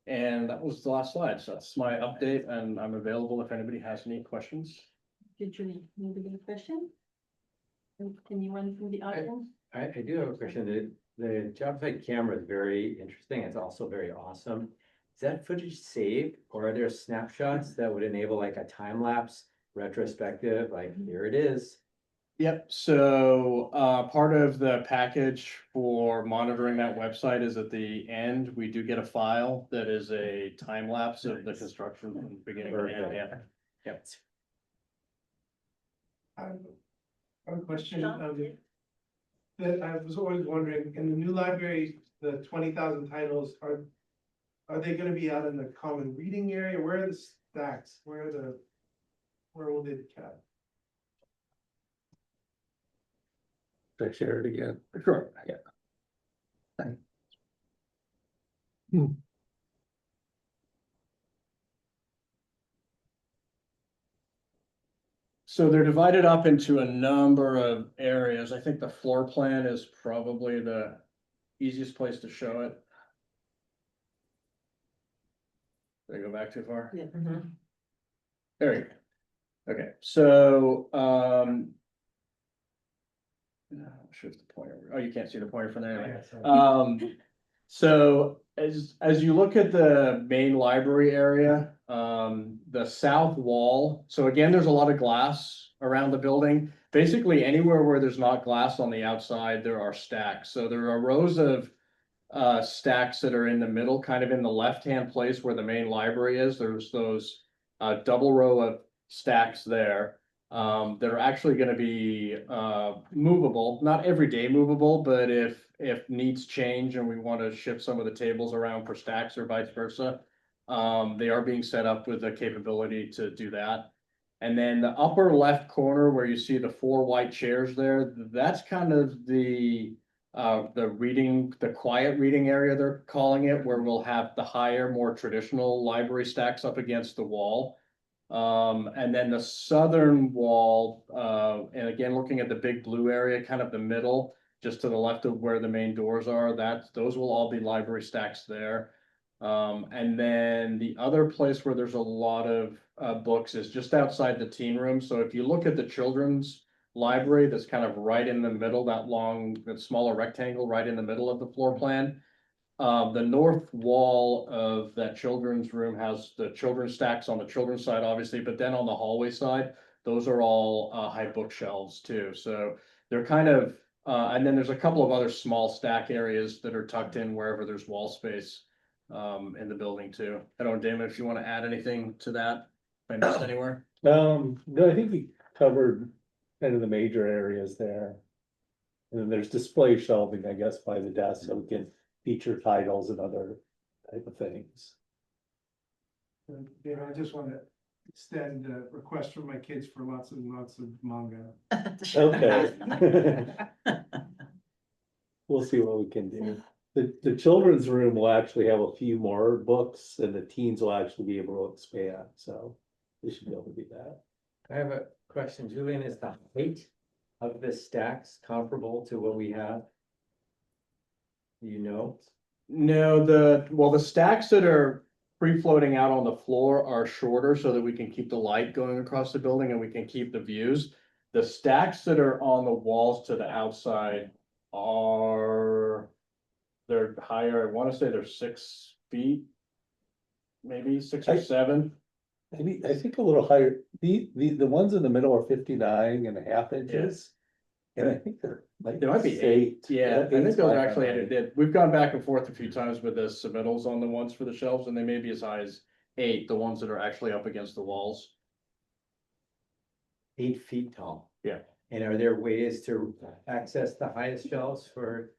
And that was the last slide. So that's my update, and I'm available if anybody has any questions. Did you maybe get a question? Anyone from the audience? I do have a question. The job site camera is very interesting. It's also very awesome. Is that footage saved, or are there snapshots that would enable like a time lapse retrospective, like here it is? Yep, so part of the package for monitoring that website is at the end, we do get a file that is a time lapse of the construction from the beginning to the end. Yeah. Yep. I have a question that I was always wondering, in the new library, the 20,000 titles, are they gonna be out in the common reading area? Where are the stacks? Where will they be kept? Should I share it again? Sure, yeah. So they're divided up into a number of areas. I think the floor plan is probably the easiest place to show it. Did I go back too far? Yeah. There you go. Okay, so, shift the pointer. Oh, you can't see the pointer from there. So as you look at the main library area, the south wall, so again, there's a lot of glass around the building. Basically, anywhere where there's not glass on the outside, there are stacks. So there are rows of stacks that are in the middle, kind of in the left-hand place where the main library is. There's those double row of stacks there. That are actually gonna be movable, not every day movable, but if needs change and we want to shift some of the tables around for stacks or vice versa. They are being set up with the capability to do that. And then the upper left corner where you see the 4 white chairs there, that's kind of the reading, the quiet reading area, they're calling it, where we'll have the higher, more traditional library stacks up against the wall. And then the southern wall, and again, looking at the big blue area, kind of the middle, just to the left of where the main doors are, those will all be library stacks there. And then the other place where there's a lot of books is just outside the teen room. So if you look at the children's library, that's kind of right in the middle, that smaller rectangle right in the middle of the floor plan. The north wall of that children's room has the children's stacks on the children's side, obviously, but then on the hallway side, those are all high bookshelves too. So they're kind of, and then there's a couple of other small stack areas that are tucked in wherever there's wall space in the building too. I don't know, Damon, if you want to add anything to that, if I missed anywhere. No, I think we covered kind of the major areas there. And then there's display shelving, I guess, by the desk, so we can feature titles and other type of things. You know, I just want to extend a request from my kids for lots and lots of manga. Okay. We'll see what we can do. The children's room will actually have a few more books and the teens will actually be able to expand, so we should be able to do that. I have a question, Julian. Is the height of the stacks comparable to what we have? You know? No, the stacks that are free floating out on the floor are shorter so that we can keep the light going across the building and we can keep the views. The stacks that are on the walls to the outside they're higher. I want to say they're 6 feet, maybe 6 or 7. Maybe, I think a little higher, the ones in the middle are 59.5 inches. And I think they're like. They might be 8. Yeah, I think those are actually, we've gone back and forth a few times with the submittals on the ones for the shelves, and they may be as high as 8, the ones that are actually up against the walls. 8 feet tall. Yeah. And are there ways to access the highest shelves for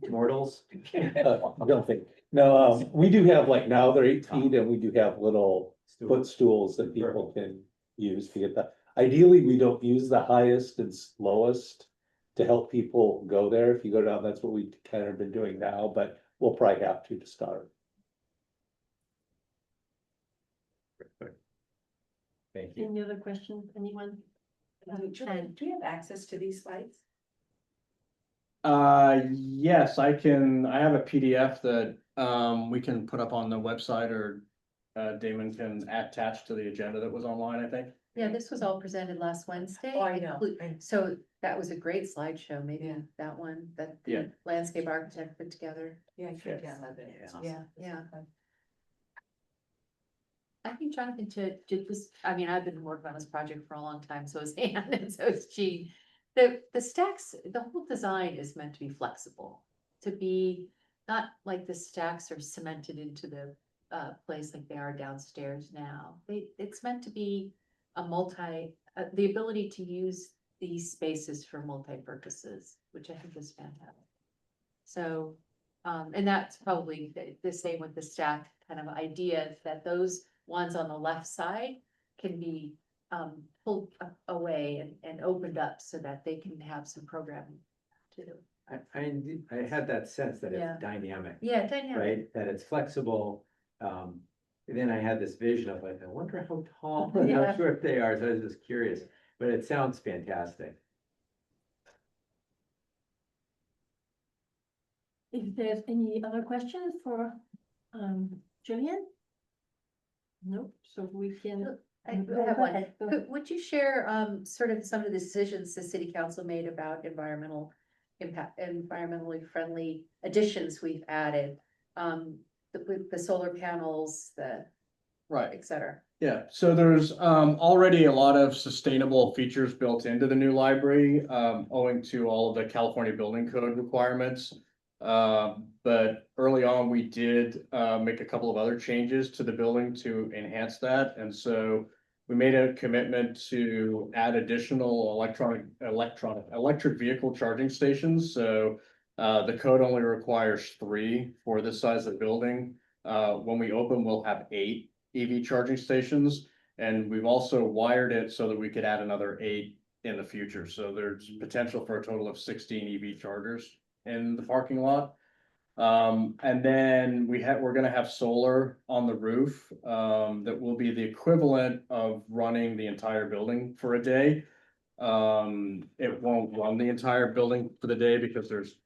mortals? I don't think, no, we do have like now they're 8 feet and we do have little footstools that people can use to get that. Ideally, we don't use the highest and lowest to help people go there. If you go down, that's what we kind of been doing now, but we'll probably have to start. Thank you. Any other questions, anyone? Do we have access to these slides? Yes, I have a PDF that, we can put up on the website, or, Damon can attach to the agenda that was online, I think. Yeah, this was all presented last Wednesday. Oh, I know. So that was a great slideshow, maybe Yeah. that one, that Yeah. the landscape architect put together. Yeah, I can download it. Yeah. Yeah. I think Jonathan, to this, I mean, I've been working on this project for a long time, so is Ann, and so is Jean. The stacks, the whole design is meant to be flexible, to be, not like the stacks are cemented into the place like they are downstairs now. It's meant to be a the ability to use these spaces for multi-purposes, which I think is fantastic. So, and that's probably the same with the stack kind of idea, that those ones on the left side can be pulled away and opened up so that they can have some programming too. I had that sense that Yeah. it's dynamic, Yeah, dynamic. right? That it's flexible. Then I had this vision of like, I wonder how tall and how Yeah. short they are. So I was just curious, but it sounds fantastic. If there's any other questions for Julian? Nope, so we can. I Go have one. ahead, go ahead. Would you share sort of some of the decisions the city council made about environmental impact, environmentally friendly additions we've added? With the solar panels, the Right. et cetera. Yeah, so there's already a lot of sustainable features built into the new library, owing to all of the California Building Code requirements. But early on, we did make a couple of other changes to the building to enhance that. And so we made a commitment to add additional electric vehicle charging stations. So the code only requires 3 for this size of building. When we open, we'll have 8 EV charging stations, and we've also wired it so that we could add another 8 in the future. So there's potential for a total of 16 EV chargers in the parking lot. And then we're gonna have solar on the roof, that will be the equivalent of running the entire building for a day. It won't run the entire building for the day because there's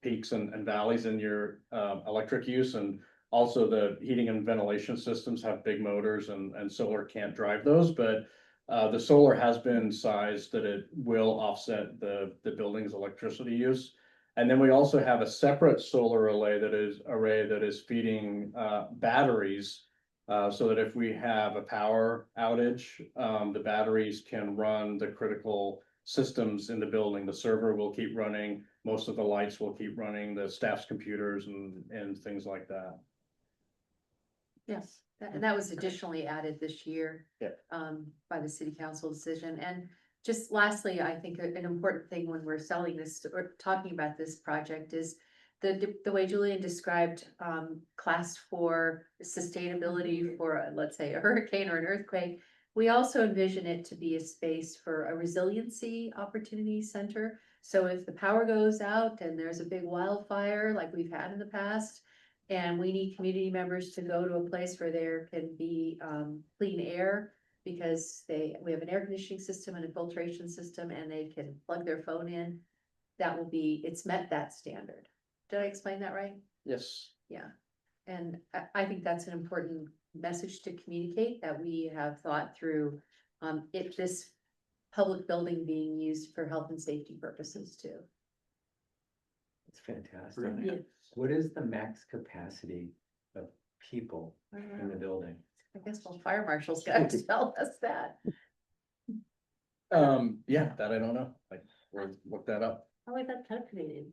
peaks and valleys in your electric use, and also the heating and ventilation systems have big motors, and solar can't drive those, but the solar has been sized that it will offset the building's electricity use. And then we also have a separate solar array that is feeding batteries, so that if we have a power outage, the batteries can run the critical systems in the building. The server will keep running, most of the lights will keep running, the staff's computers and things like that. Yes, and that was additionally added this year. Yeah. By the city council decision. And just lastly, I think an important thing when we're selling this or talking about this project is the way Julian described class 4 sustainability for, let's say, a hurricane or an earthquake. We also envision it to be a space for a resiliency opportunity center. So if the power goes out and there's a big wildfire like we've had in the past, and we need community members to go to a place where there can be clean air, because we have an air conditioning system and a filtration system, and they can plug their phone in. It's met that standard. Did I explain that right? Yes. Yeah. And I think that's an important message to communicate, that we have thought through this public building being used for health and safety purposes too. It's fantastic. Brilliant. What is the max capacity of people in the building? I guess, well, fire marshals got to tell us that. Yeah, that I don't know, like, we'll look that up. How is that calculated?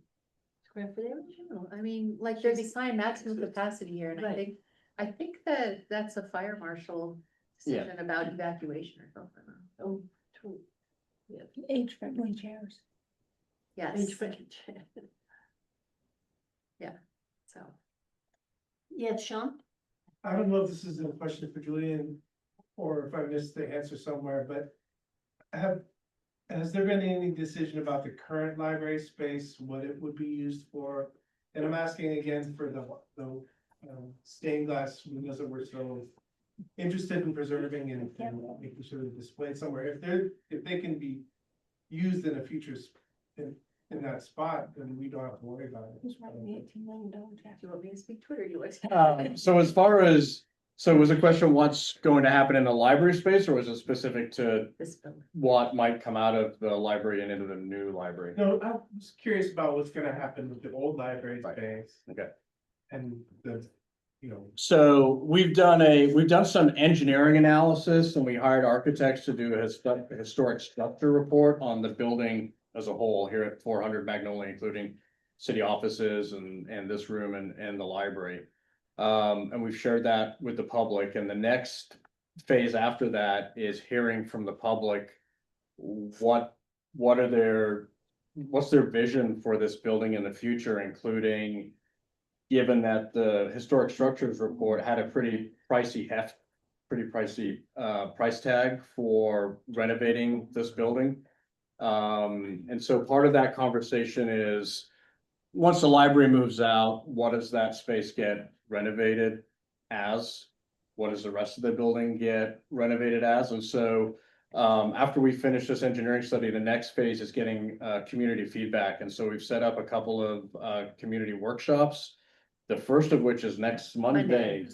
Square footage? Or- I mean, like, there's a sign maximum capacity here, and Right. I think that that's a fire marshal Yeah. decision about evacuation or something. Oh, true. Yeah. Age-friendly chairs. Yes, Age friendly. so. Yes, Sean? I don't know if this is a question for Julian or if I missed the answer somewhere, but has there been any decision about the current library space, what it would be used for? And I'm asking again for the stained glass windows that were so interested in preserving and making sure they're displayed somewhere, if they can be used in a future in that spot, then we don't have to worry about it. Do you want me to speak to it or you like? So as far as, so was the question what's going to happen in the library space, or was it specific to This building. what might come out of the library and into the new library? No, I was curious about what's gonna happen with the old library space. Okay. And the, So we've done some engineering analysis and we hired architects to do a historic structure report on the building as a whole here at 400 Magnolia, including city offices and this room and the library. And we've shared that with the public, and the next phase after that is hearing from the public. What's their vision for this building in the future, including, given that the historic structures report had a pretty pricey price tag for renovating this building. And so part of that conversation is, once the library moves out, what does that space get renovated as? What does the rest of the building get renovated as? And so after we finish this engineering study, the next phase is getting community feedback. And so we've set up a couple of community workshops. The first of which is next Monday.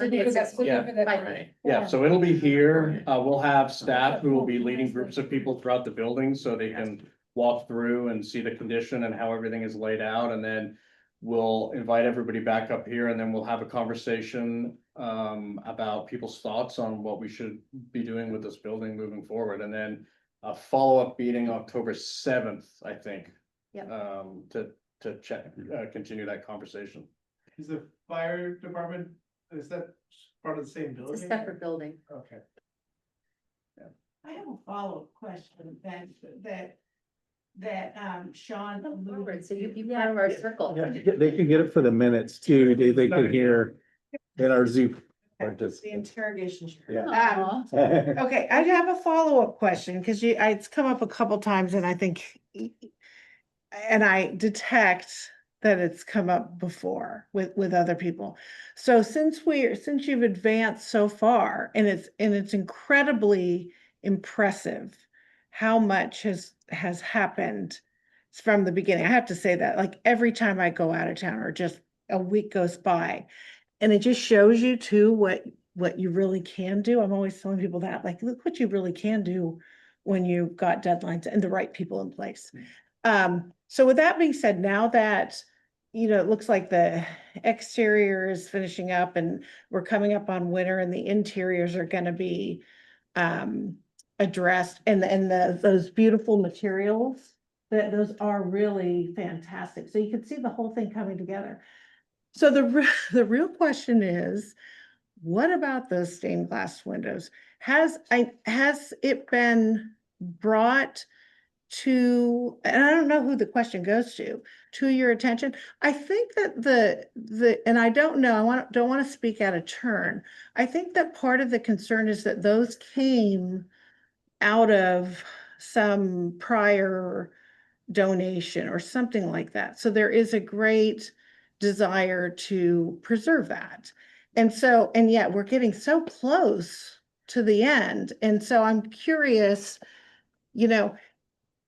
Yeah, so it'll be here. We'll have staff who will be leading groups of people throughout the building so they can walk through and see the condition and how everything is laid out. And then we'll invite everybody back up here, and then we'll have a conversation about people's thoughts on what we should be doing with this building moving forward. And then a follow-up meeting October 7th, I think. Yep. To check, continue that conversation. is the fire department, is that part of the same building? It's a separate building. Okay. I have a follow-up question that Sean alluded So you to. be part of our circle. Yeah, they can get it for the minutes too. They could hear in our Zoom. The interrogation. Yeah. Okay, I have a follow-up question, because it's come up a couple times and I think, and I detect that it's come up before with other people. So since you've advanced so far, and it's incredibly impressive how much has happened from the beginning. I have to say that, like, every time I go out of town or just a week goes by, and it just shows you too what you really can do. I'm always telling people that, like, look what you really can do when you've got deadlines and the right people in place. So with that being said, now that, it looks like the exterior is finishing up and we're coming up on winter, and the interiors are gonna be addressed, and those beautiful materials, those are really fantastic. So you can see the whole thing coming together. So the real question is, what about those stained glass windows? Has it been brought to, and I don't know who the question goes to your attention? I think that and I don't know, don't want to speak out of turn. I think that part of the concern is that those came out of some prior donation or something like that. So there is a great desire to preserve that. And yet we're getting so close to the end. And so I'm curious,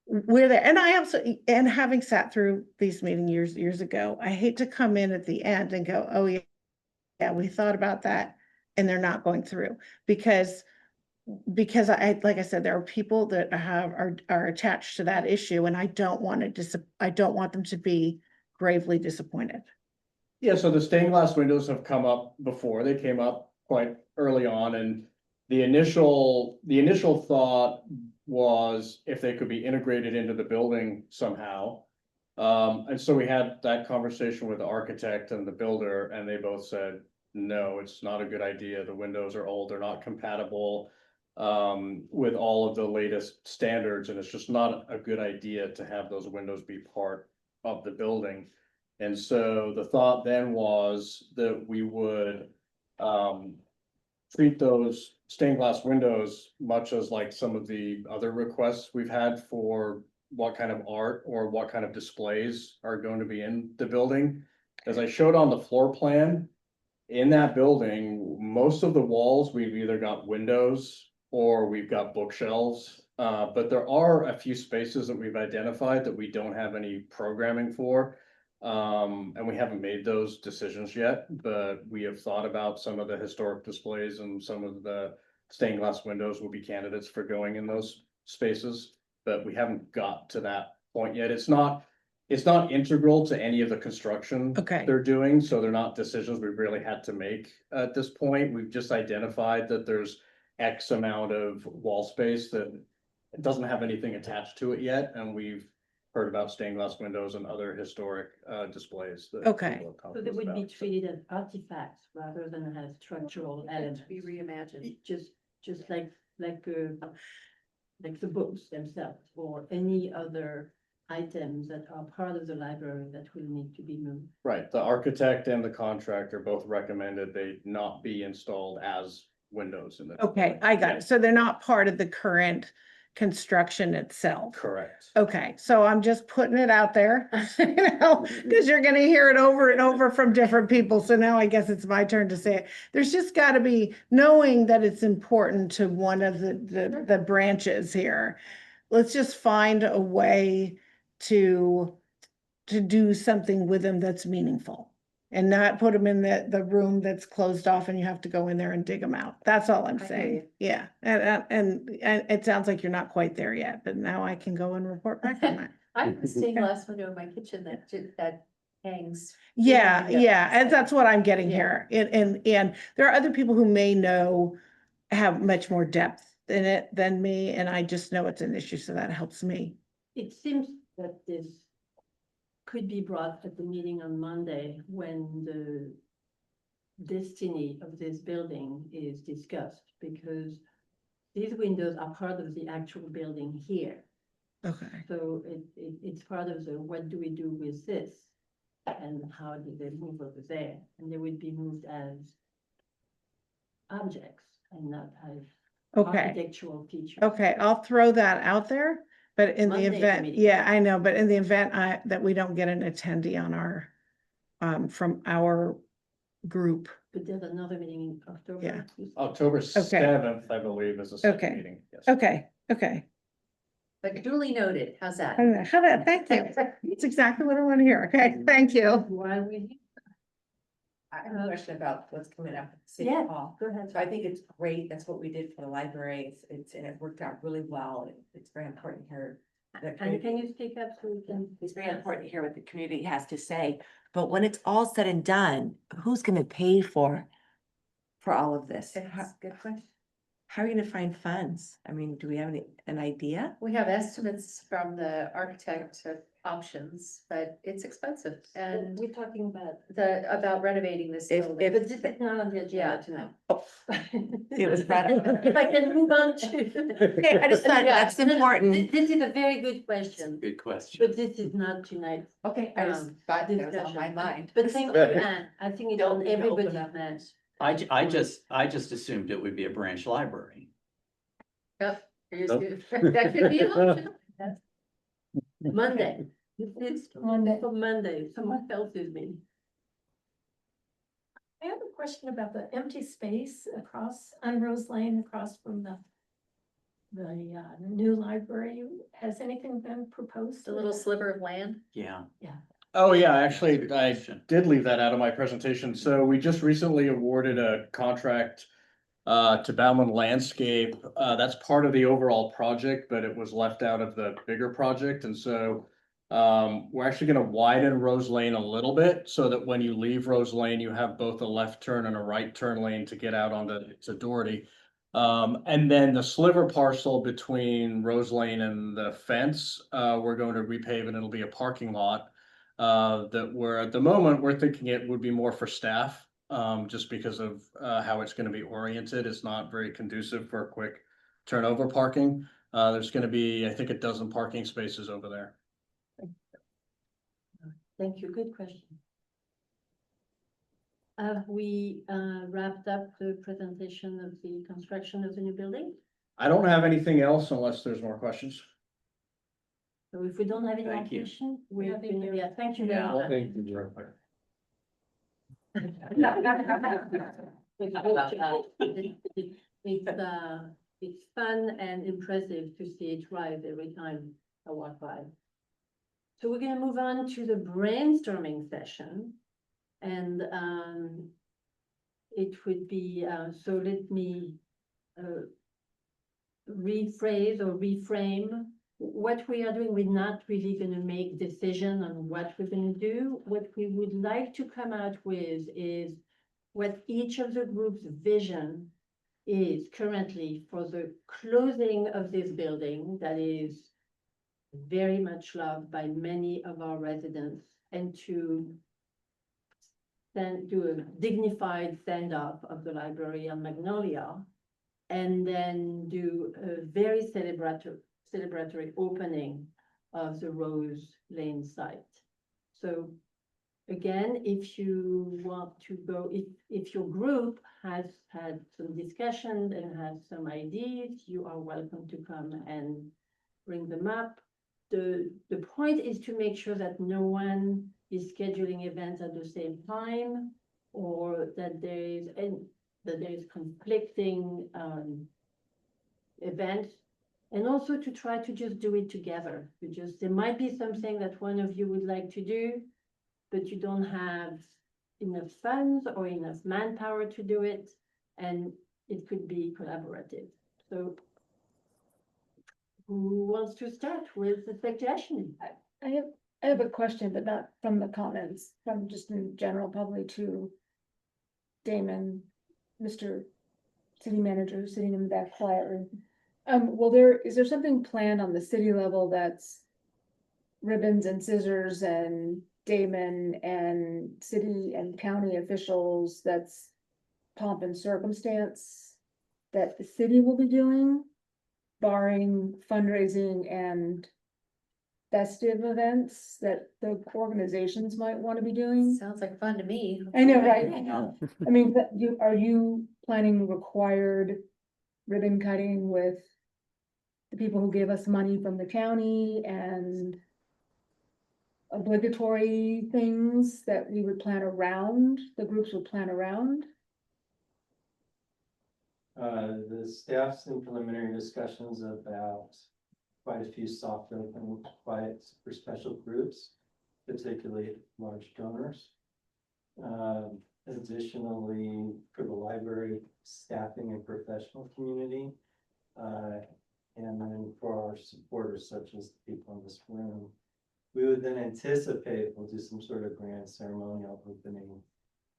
where there, and I also, and having sat through these meetings years ago, I hate to come in at the end and go, oh yeah, we thought about that, and they're not going through, because like I said, there are people that are attached to that issue, and I don't want them to be gravely disappointed. Yeah, so the stained glass windows have come up before. They came up quite early on, and the initial thought was if they could be integrated into the building somehow. And so we had that conversation with the architect and the builder, and they both said, no, it's not a good idea. The windows are old, they're not compatible with all of the latest standards, and it's just not a good idea to have those windows be part of the building. And so the thought then was that we would treat those stained glass windows much as like some of the other requests we've had for what kind of art or what kind of displays are going to be in the building. As I showed on the floor plan, in that building, most of the walls, we've either got windows or we've got bookshelves. But there are a few spaces that we've identified that we don't have any programming for. And we haven't made those decisions yet, but we have thought about some of the historic displays and some of the stained glass windows will be candidates for going in those spaces. But we haven't got to that point yet. It's not integral to any of the construction Okay. they're doing, so they're not decisions we've really had to make at this point. We've just identified that there's X amount of wall space that it doesn't have anything attached to it yet, and we've heard about stained glass windows and other historic displays. that Okay. people have come So to they us would be about. treated as artifacts rather than as structural elements. To be reimagined. Just like the books themselves or any other items that are part of the library that will need to be moved. Right, the architect and the contractor both recommended they not be installed as windows in the. Okay, I got it. So they're not part of the current construction itself. Correct. Okay, so I'm just putting it out there, you know, because you're gonna hear it over and over from different people. So now I guess it's my turn to say it. There's just gotta be, knowing that it's important to one of the branches here. Let's just find a way to do something with them that's meaningful. And not put them in the room that's closed off and you have to go in there and dig them out. That's all I'm I hear saying. you. Yeah, and it sounds like you're not quite there yet, but now I can go and report back on that. I have a stained glass window in my kitchen that hangs. Yeah, Yeah. yeah, and that's what I'm getting Yeah. here. And there are other people who may know, have much more depth in it than me, and I just know it's an issue, so that helps me. It seems that this could be brought at the meeting on Monday when the destiny of this building is discussed, because these windows are part of the actual building here. Okay. So it's part of the, what do we do with this? And how do they move over there? And they would be moved as objects and not as Okay, architectural features. okay, I'll throw that out there, but in the Monday event, meeting. yeah, I know, but in the event that we don't get an attendee on our, from our group. But there's another meeting in October. Yeah. October 7th, I believe, is the Okay. second meeting. Yes. Okay. But duly noted, how's that? How about, thank you. That's exactly what I want to hear. Okay, thank you. Why we, I have a question about what's coming up at City yeah, Hall. go ahead. So I think it's great. That's what we did for the library. And it worked out really well. It's very important here. And can you speak up so we can? It's very important to hear what the community has to say, but when it's all said and done, who's gonna pay for all of this? That's a good question. How are you gonna find funds? I mean, do we have an idea? We have estimates from the architect of options, but it's expensive and We're talking about. about renovating this If- building. But this is not on the Yeah. agenda tonight. Oh, it was brought up. If I can move on to. Okay, I just thought that's important. This is a very good question, Good question. but this is not tonight. Okay, I just thought that was on my mind. But thank you, Anne. I think it's Don't on need to open everybody's up. mind. I just assumed it would be a branch library. Yep, here's Nope. good. That could be an option. Monday. This is Monday. For Monday, someone else's meeting. I have a question about the empty space across on Rose Lane, across from the new library. Has anything been proposed? The little sliver of land. Yeah. Oh, yeah, actually, Good I question. did leave that out of my presentation. So we just recently awarded a contract to Bauman Landscape. That's part of the overall project, but it was left out of the bigger project. And so we're actually gonna widen Rose Lane a little bit so that when you leave Rose Lane, you have both a left turn and a right turn lane to get out onto to Doherty. And then the sliver parcel between Rose Lane and the fence, we're going to repave and it'll be a parking lot. That we're at the moment, we're thinking it would be more for staff, just because of how it's gonna be oriented. It's not very conducive for quick turnover parking. There's gonna be, I think, a dozen parking spaces over there. Thank you, good question. Have we wrapped up the presentation of the construction of the new building? I don't have anything else unless there's more questions. So if we don't have any more Thank you. questions, Yeah, thank you. yeah, thank you very Yeah. much. Thank you, Director. It's fun and impressive to see it rise every time I walk by. So we're gonna move on to the brainstorming session. And it would be, so let me rephrase or reframe what we are doing. We're not really gonna make decision on what we're gonna do. What we would like to come out with is what each of the group's vision is currently for the closing of this building that is very much loved by many of our residents, and to then do a dignified stand-up of the library on Magnolia, and then do a very celebratory opening of the Rose Lane site. So again, if you want to go, if your group has had some discussions and has some ideas, you are welcome to come and bring them up. The point is to make sure that no one is scheduling events at the same time, or that there is conflicting events. And also to try to just do it together. There might be something that one of you would like to do, but you don't have enough funds or enough manpower to do it, and it could be collaborative. So who wants to start with the suggestion? I have a question, but not from the comments, from just in general, probably to Damon, Mr. City Manager, sitting in the back quiet room. Is there something planned on the city level that's ribbons and scissors and Damon and city and county officials, that's pomp and circumstance that the city will be doing, barring fundraising and festive events that the organizations might want to be doing? Sounds like fun to me. I know, right? I mean, are you planning required ribbon cutting with the people who gave us money from the county, and obligatory things that we would plan around, the groups would plan around? The staff's in preliminary discussions about quite a few soft open quiets for special groups, particularly large donors. Additionally, for the library staffing and professional community, and then for our supporters, such as the people in this room, we would then anticipate we'll do some sort of grand ceremonial opening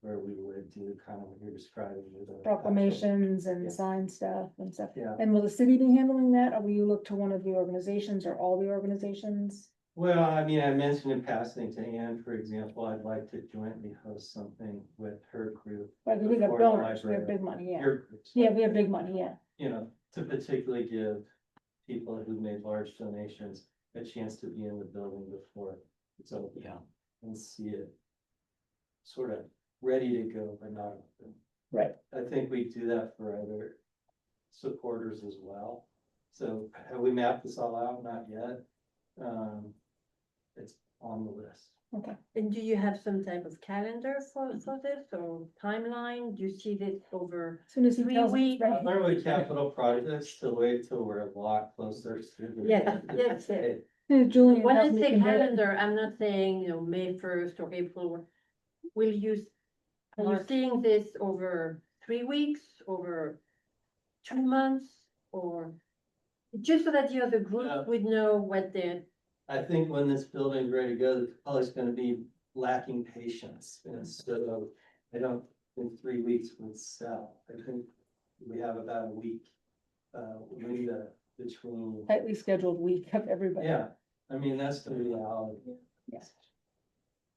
where we would do kind of what you're describing with a Proclamations and Yeah. sign stuff and stuff. Yeah. And will the city be handling that, or will you look to one of the organizations or all the organizations? Well, I mean, I mentioned in passing to Anne, for example, I'd like to jointly host something with her group. Like, we got For the donors, we have library. big money, yeah. Your group, Yeah, we have big money, yeah. you know, to particularly give people who made large donations a chance to be in the building before it's open. Yeah. And see it sort of ready to go, but not open. Right. I think we do that for other supporters as well. So have we mapped this all out? Not yet. It's on the list. Okay. And do you have some type of calendar for this, or timeline? Do you see this over? As soon as he 3 tells us, weeks. right? Are we capital projects to wait till we're a lot closer to? the- Yes. Julian. When I tells me say he can do it. calendar, I'm not saying, May 1st or April. Are you March. seeing this over 3 weeks, over 2 months, or? Just so that the other Yeah. group would know what they're. I think when this building's ready to go, the public's gonna be lacking patience, and so I don't think 3 weeks would sell. I think we have about a week, window between, Tightly scheduled week of everybody. yeah, I mean, that's the reality. Yes.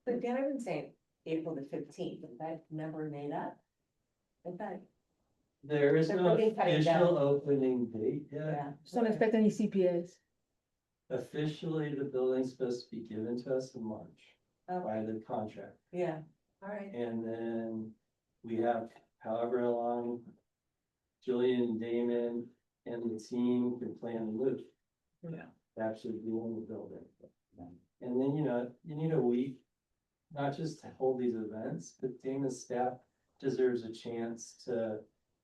But Dan, I've been saying April the 15th, is that never made up? Okay, There is They're no really cutting official down. opening date yet. yeah. Just don't expect any CPAs. Officially, the building's supposed to be given to us in March Oh, by the contract. yeah, all right. And then we have however long Julian, Damon, and the team can plan to move. Yeah. To actually be in the building. And then, you need a week not just to hold these events, but Dana's staff deserves a chance to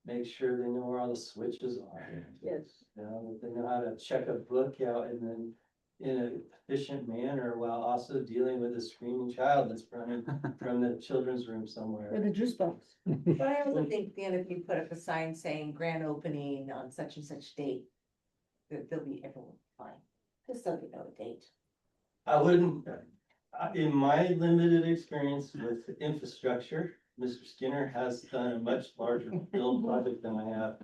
make sure they know where all the switches are. Yes. You know, that they know how to check a book out and then in an efficient manner while also dealing with a screaming child that's running from the children's room Or somewhere. the juice box. But I also think, Dan, if you put up a sign saying grand opening on such and such date, that they'll be everyone fine, just so they know the date. I wouldn't, in my limited experience with infrastructure, Mr. Skinner has done a much larger build project than I have.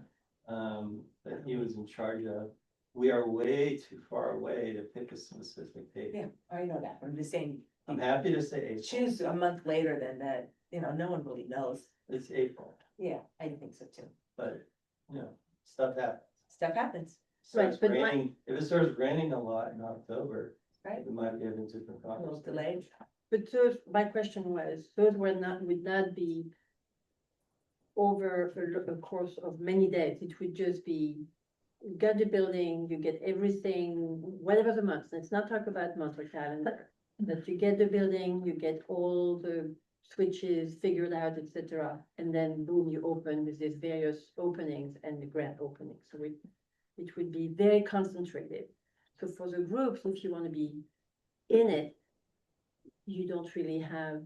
That he was in charge of. We are way too far away to pick a specific date. Yeah, I know that, I'm just saying, I'm happy to say April. choose a month later than that, no one really knows. It's April, Yeah, I think so too. but, stuff happens. Stuff happens, Right, Starts but my- raining, if it starts raining a lot in October, right? we might be having different A little problems. delayed. But those, my question was, those would not be over a course of many days. It would just be, you got the building, you get everything, whatever the month. Let's not talk about month or calendar. But you get the building, you get all the switches figured out, etc. And then boom, you open with these various openings and the grand opening. So it would be very concentrated. So for the groups, if you want to be in it, you don't really have,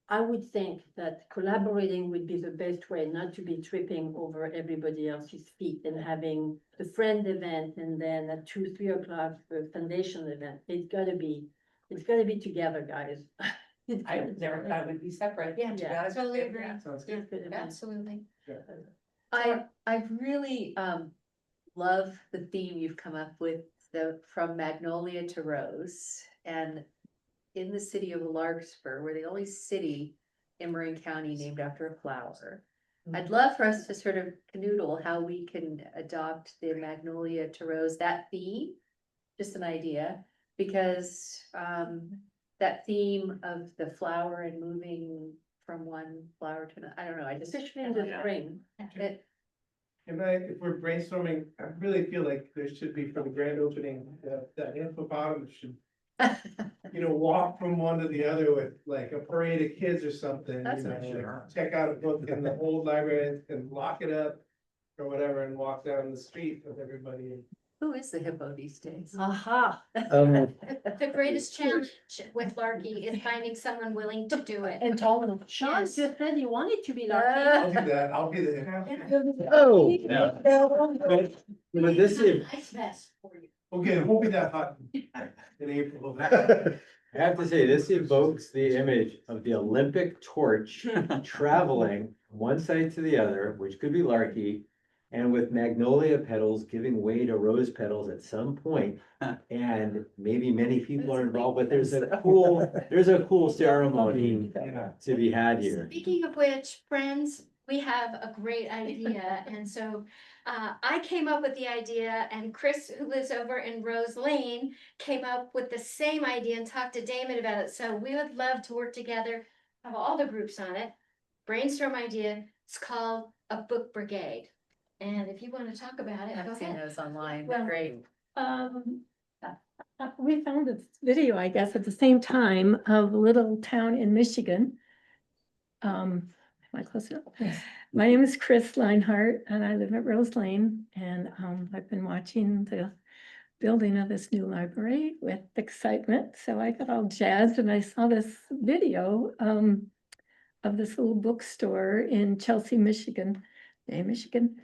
I would think that collaborating would be the best way, not to be tripping over everybody else's feet and having the friend event and then at 2, 3 o'clock, the foundation event. It's gotta be together, guys. I never thought it would be separate, yeah. to be Yeah. honest. Totally agree. Sounds good. Absolutely. I really love the theme you've come up with, from Magnolia to Rose. And in the city of Larkspur, we're the only city in Marin County named after a flower. I'd love for us to sort of canoodle how we can adopt the Magnolia to Rose, that theme, just an idea, because that theme of the flower and moving from one flower to another, I don't know, I just. Especially in the spring. It- If we're brainstorming, I really feel like there should be for the grand opening, that hippopotamus should, walk from one to the other with like a parade of kids or something. That's you not know, sure. like, check out a book in the old library and lock it up or whatever and walk down the street with everybody. Who is the hippo these days? Aha. The greatest challenge with Larky is finding someone willing to do it. And tall enough. Sean Yes. just said he wanted to be I'll lucky. do that, I'll be the. Oh. Yeah. But this is, Ice vest for you. Okay, it won't be that hot in April. I have to say, this evokes the image of the Olympic torch traveling from one side to the other, which could be Larky, and with magnolia petals giving way to rose petals at some point. And maybe many people are involved, but there's a cool ceremony Yeah. to be had here. Speaking of which, friends, we have a great idea, and so I came up with the idea, and Chris, who lives over in Rose Lane, came up with the same idea and talked to Damon about it. So we would love to work together, have all the groups on it, brainstorm idea. It's called a book brigade. And if you want to talk about it, go I've seen ahead. those online, Well, great. We found this video, I guess, at the same time of a little town in Michigan. Am I close enough? My name is Chris Leinhardt and I live at Rose Lane, and I've been watching the building of this new library with excitement. So I got all jazzed and I saw this video of this little bookstore in Chelsea, Michigan, Michigan.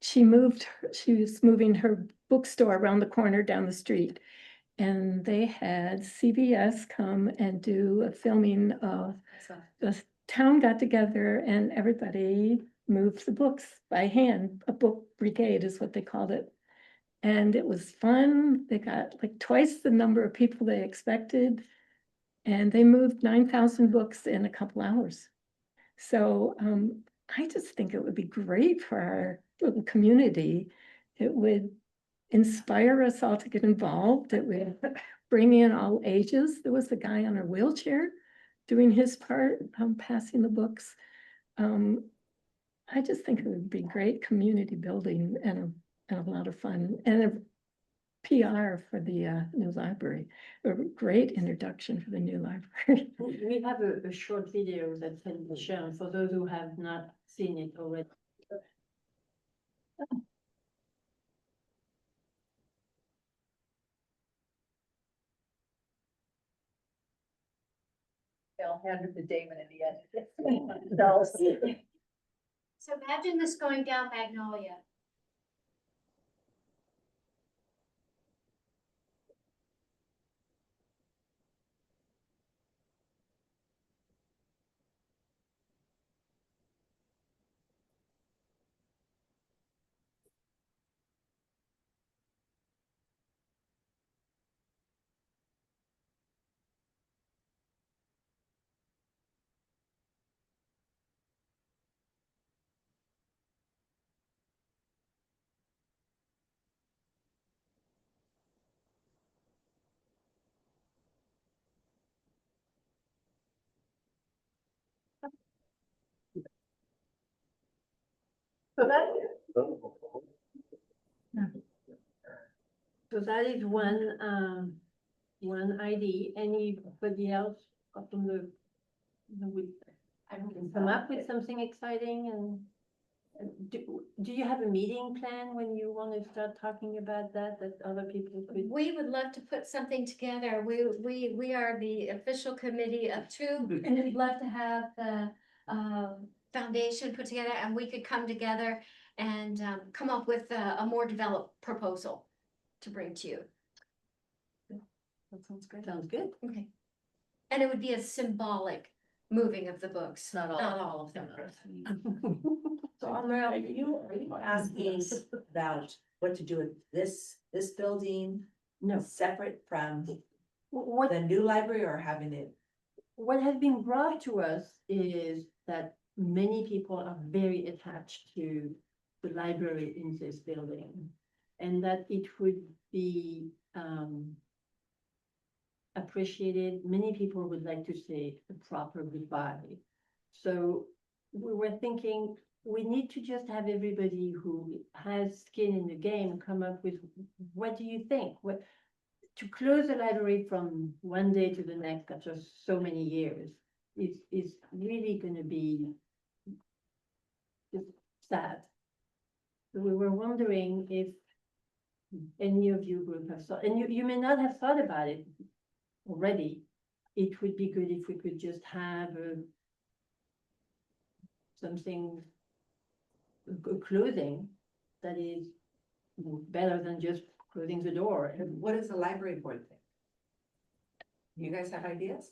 She was moving her bookstore around the corner down the street. And they had CBS come and do a filming of, the town got together and everybody moved the books by hand. A book brigade is what they called it. And it was fun. They got like twice the number of people they expected. And they moved 9,000 books in a couple hours. So I just think it would be great for our little community. It would inspire us all to get involved. It would bring in all ages. There was a guy on a wheelchair doing his part, passing the books. I just think it would be great community building and a lot of fun. And PR for the new library, a great introduction for the new library. We have a short video that can be shown for those who have not seen it already. They'll hand it to Damon in the end. So imagine this going down Magnolia. So that is one ID. Anybody else from the would come up with something exciting do you have a meeting plan when you want to start talking about that other people could? We would love to put something together. We are the official committee of two, and we'd love to have the foundation put together, and we could come together and come up with a more developed proposal to bring to you. That sounds great. Sounds good. Okay. And it would be a symbolic moving of the books, not all of them. So Amara, are you asking about what to do with this building? No. Separate from What the new library or having it? What has been brought to us is that many people are very attached to the library in this building. And that it would be appreciated. Many people would like to say a proper goodbye. So we were thinking we need to just have everybody who has skin in the game come up with, what do you think? What to close the library from one day to the next after so many years is really going to be just sad. So we were wondering if any of you group have thought, and you may not have thought about it already. It would be good if we could just have something, a closing that is better than just closing the door. What does the library board think? You guys have ideas?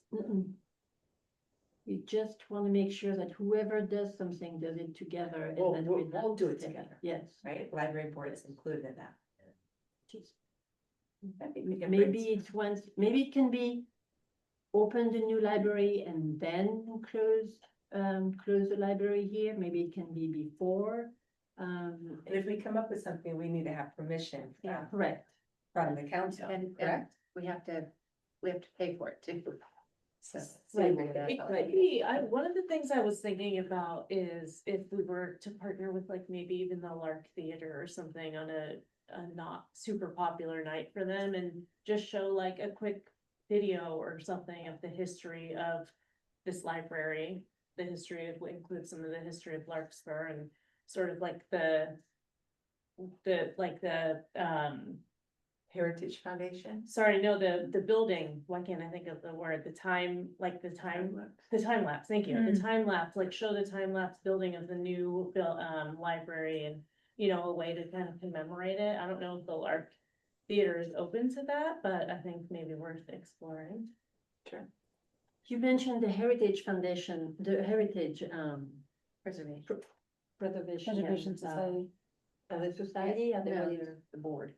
We just want to make sure that whoever does something does it together. And Well, that we'll not do it together. Yes. Right, library board is included in that. I think we can Maybe it's once, maybe it can be open the new library and then close the library here. Maybe it can be before. And if we come up with something, we need to have permission Yeah, correct. from the council, And correct? we have to pay for it too. So. Right. It could be, one of the things I was thinking about is if we were to partner with like maybe even the Lark Theater or something on a not super popular night for them and just show like a quick video or something of the history of this library. The history of, include some of the history of Larkspur and sort of like the Heritage Foundation. sorry, no, the building, why can't I think of the word, the time lapse, thank you, the time lapse, like show the time lapse building of the new library and, you know, a way to kind of commemorate it. I don't know if the Lark Theater is open to that, but I think maybe worth exploring. Sure. You mentioned the Heritage Foundation, the Heritage Preservation. Preservation. Preservation Society. The society, No, otherwise, the board.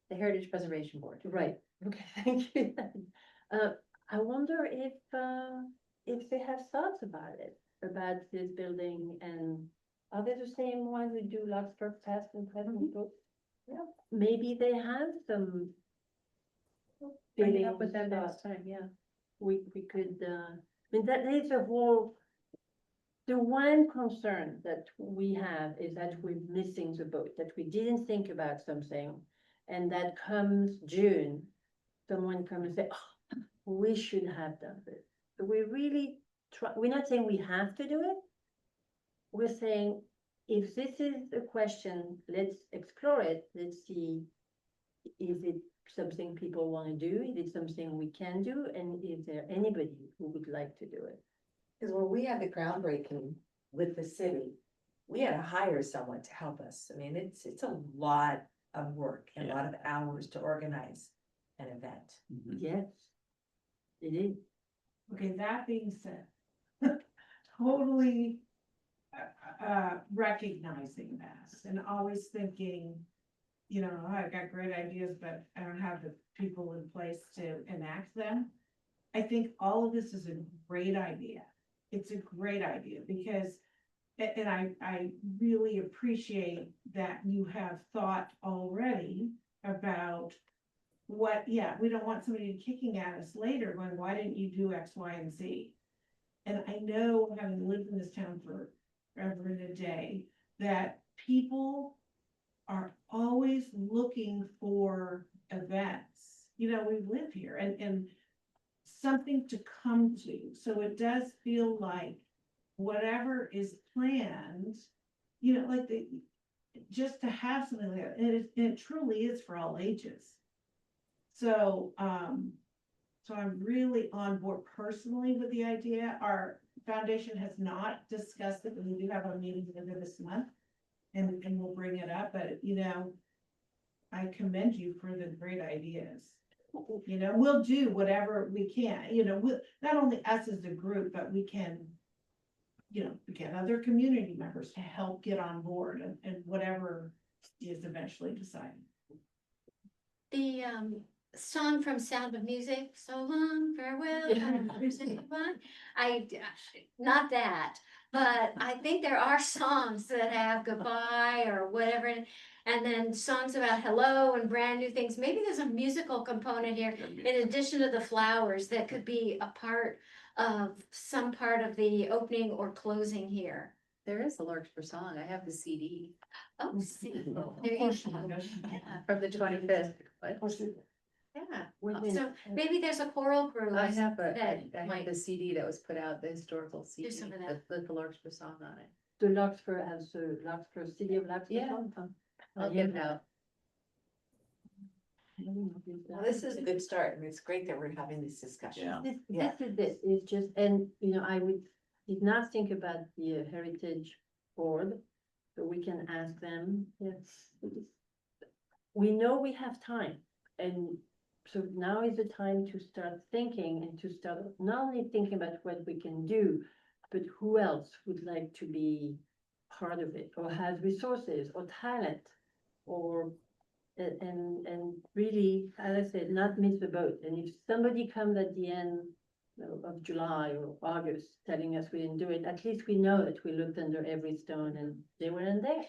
The Heritage Preservation Board. right, okay, thank you. I wonder if they have thoughts about it, about this building, and are they the same ones who do Larkspur past and present books? Yeah, maybe they have some. Bring it up with them feelings, next time, yeah. we could, I mean, that is a whole. The one concern that we have is that we're missing the boat, that we didn't think about something. And that comes June, someone comes and say, oh, we should have done this. So we really try, we're not saying we have to do it. We're saying, if this is a question, let's explore it, let's see, is it something people want to do? Is it something we can do? And is there anybody who would like to do it? Because when we had the groundbreaking with the city, we had to hire someone to help us. I mean, it's a lot of work and a lot of hours to organize an event. Mhm. Yes, it is. Okay, that being said, totally recognizing this and always thinking, you know, "Oh, I got great ideas, but I don't have the people in place to enact them." I think all of this is a great idea. It's a great idea because, and I really appreciate that you have thought already about what, yeah, we don't want somebody kicking at us later going, why didn't you do X, Y, and Z? And I know, having lived in this town for forever and a day, that people are always looking for events. You know, we live here and something to come to. So it does feel like whatever is planned, you know, like just to have something like that, and it truly is for all ages. So, so I'm really on board personally with the idea. Our foundation has not discussed it, but we do have a meeting later this month. And we'll bring it up, but you know, I commend you for the great ideas. You know, we'll do whatever we can, you know, not only us as a group, but we can, you know, get other community members to help get on board and whatever is eventually decided. The song from Sound of Music, so long, farewell, not that, but I think there are songs that have goodbye or whatever, and then songs about hello and brand new things. Maybe there's a musical component here in addition to the flowers that could be a part of some part of the opening or closing here. There is a Larkspur song. I have the CD Oh, see, there Of you course go. you do. Yeah. from the 25th. Of course you do. Yeah, Wait, so maybe there's a choral group. I have that I have might- the CD that was put out, the historical CD some of that. with the Larkspur song on it. The Larkspur has the Larkspur, City of Larkspur. Yeah. song, huh? I'll get it out. Well, this is a good start. I mean, it's great that we're having this discussion. Yeah. This is just, and, you know, I did not think about the Heritage Board, but we can ask them, yes. We know we have time, and so now is the time to start thinking and to start not only thinking about what we can do, but who else would like to be part of it, or has resources or talent, or and really, as I said, not miss the boat. And if somebody comes at the end of July or August telling us we didn't do it, at least we know that we looked under every stone and they weren't there.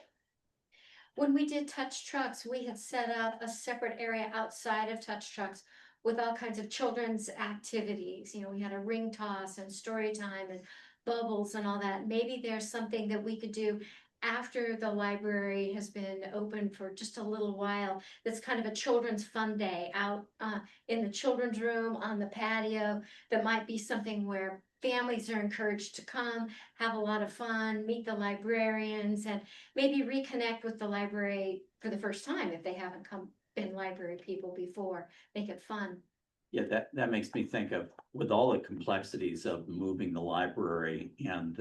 When we did touch trucks, we had set up a separate area outside of touch trucks with all kinds of children's activities. You know, we had a ring toss and story time and bubbles and all that. Maybe there's something that we could do after the library has been open for just a little while. That's kind of a children's fun day out in the children's room on the patio. That might be something where families are encouraged to come, have a lot of fun, meet the librarians, and maybe reconnect with the library for the first time if they haven't been library people before. Make it fun. Yeah, that makes me think of, with all the complexities of moving the library and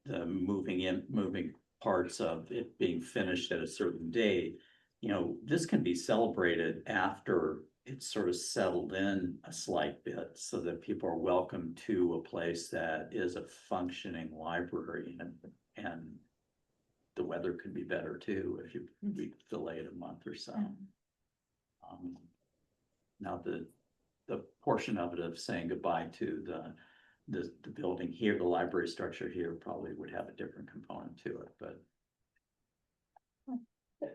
the moving parts of it being finished at a certain date, you know, this can be celebrated after it's sort of settled in a slight bit, so that people are welcome to a place that is a functioning library, and the weather could be better too if you delay it a month or so. Now the portion of it of saying goodbye to the building here, the library structure here, probably would have a different component to it, but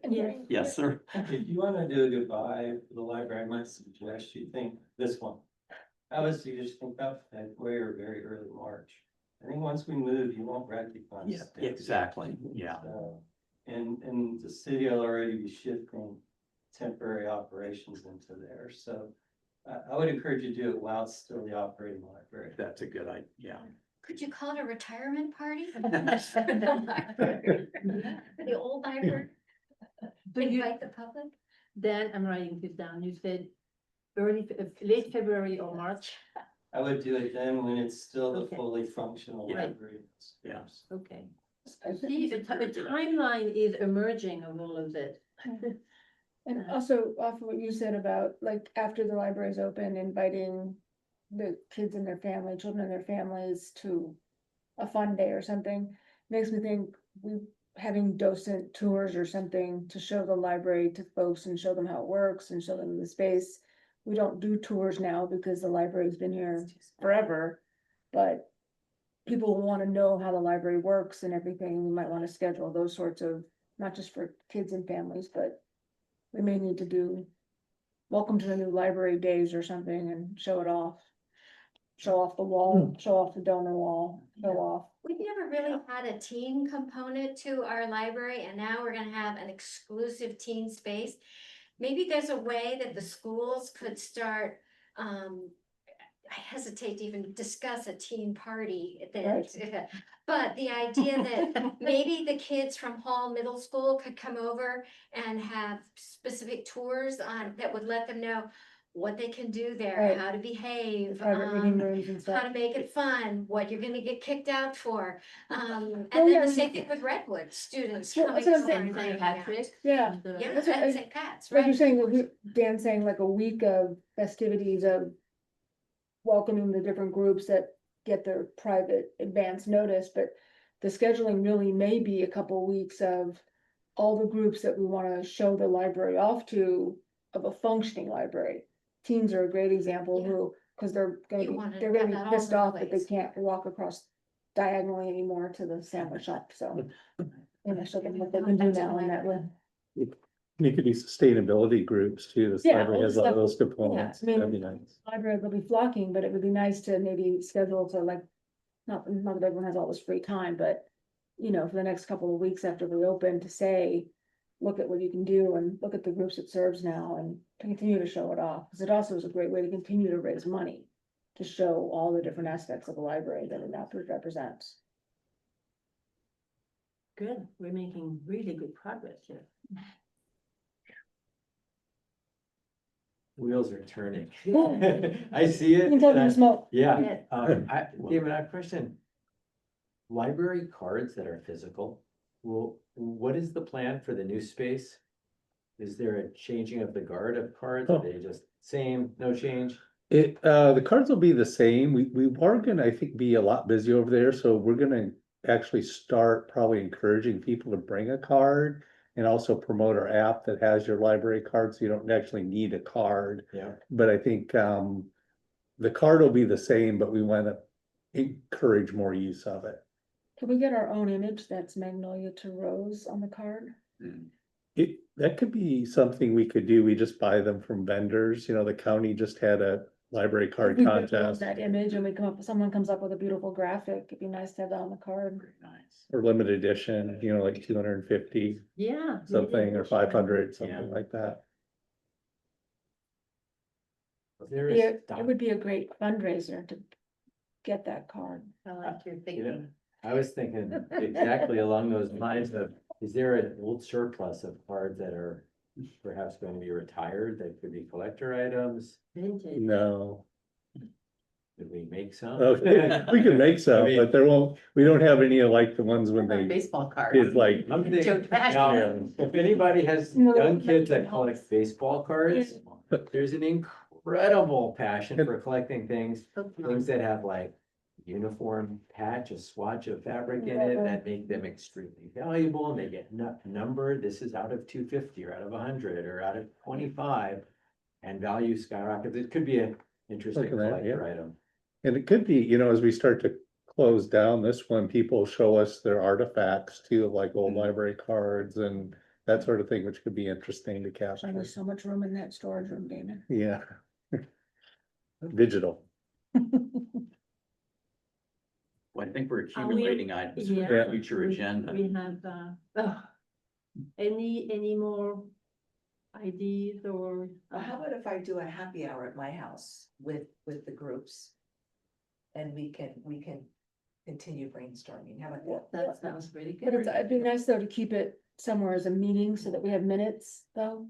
Yes. yes, sir. If you wanna do a goodbye for the library, I might suggest you think this one. I would suggest think about February or very early March. I think once we move, you won't recognize. Yeah, things. exactly, yeah. So, and the city will already be shifting temporary operations into there, so. I would encourage you to do it while it's still the operating library. That's a good idea, yeah. Could you call it a retirement party? For the library? For the old library? So you, Invite the public? then I'm writing this down. You said late February or March. I would do it then when it's still the Okay. fully functional Yeah. library. Yeah. Okay. See, a timeline is emerging of all of this. And also off of what you said about like after the library's open, inviting the kids and their family, children and their families to a fun day or something, makes me think we having docent tours or something to show the library to folks and show them how it works and show them the space. We don't do tours now because the library's been here forever, but people want to know how the library works and everything. We might want to schedule those sorts of, not just for kids and families, but we may need to do welcome to the new library days or something and show it off. Show off the wall, show off the donor wall, show off. We've never really had a teen component to our library, and now we're gonna have an exclusive teen space. Maybe there's a way that the schools could start, I hesitate to even discuss a teen party that, but the idea that maybe the kids from Hall Middle School could come over and have specific tours on, that would let them know what they can do there, Right. how to behave, Private reading rooms and how stuff. to make it fun, what you're gonna get kicked out for. And Oh, then yeah. the same thing with Redwood students Well, coming that's what I'm over. saying. and St. hanging out. Patrick. Yeah. and, Yeah, That's what and I- St. Pat's, Like right? you're saying, Dan saying like a week of festivities of welcoming the different groups that get their private advance notice, but the scheduling really may be a couple weeks of all the groups that we wanna show the library off to of a functioning library. Teens are a great example Yeah. who, cause they're You gonna wanna be, they're gonna have be that all pissed over the off that they place. can't walk across diagonally anymore to the sandwich shop, so. And I show them what they can do now in that way. You could do sustainability groups too. This Yeah, library all has the all stuff- those components. I mean, That'd be nice. Library will be flocking, but it would be nice to maybe schedule to like, not that everyone has all this free time, but. You know, for the next couple of weeks after we open to say, look at what you can do and look at the groups it serves now and to continue to show it off. Cause it also is a great way to continue to raise money. To show all the different aspects of the library that it now represents. Good, we're making really good progress here. Wheels are turning. Yeah. I see You it. can tell and them I- to smoke. Yeah, Yes. David, I have a question. Library cards that are physical, what is the plan for the new space? Is there a changing of the guard of cards? Are Oh. they just same, no change? The cards will be the same. We are gonna, I think, be a lot busy over there, so we're gonna actually start probably encouraging people to bring a card. And also promote our app that has your library card, so you don't actually need a card. Yeah. But I think, the card will be the same, but we wanna encourage more use of it. Can we get our own image that's Magnolia to Rose on the card? That could be something we could do. We just buy them from vendors. You know, the county just had a library card We could build contest that image and we come up, someone comes up with a beautiful graphic, it'd be nice to have that on the card. Very nice. or limited edition, you know, like 250 Yeah. something or 500, something Yeah. like that. There Yeah, is, it would be a great fundraiser to get that card. I like your you know, thinking. I was thinking exactly along those lines of, is there an old surplus of cards that are perhaps going to be retired that could be collector items? Vintage. No, Could we make some? okay, we can make some, mean- but we don't have any like the ones when they Baseball cards. did like. I'm thinking, Joe Trash now, can. if anybody has No, young kids that nothing collect baseball cards, there's an incredible passion for collecting things that have like uniform patch, a swatch of fabric in it that make them extremely valuable and they get numbered. This is out of 250 or out of 100 or out of 25 and value skyrockets. It could be an interesting Look at that, collector yeah. item. And it could be, you know, as we start to close down this one, people show us their artifacts too, like old Mhm. library cards and that sort of thing, which could be interesting to capture. There's so much room in that storage room, Damon. Yeah. Digital. Well, I think we're we- accumulating items for Yeah. the future agenda. We have, any more ideas or? How about if I do a happy hour at my house with the groups? And we can continue brainstorming. How about that? That sounds really But good. it'd be nice though to keep it somewhere as a meeting so that we have minutes though.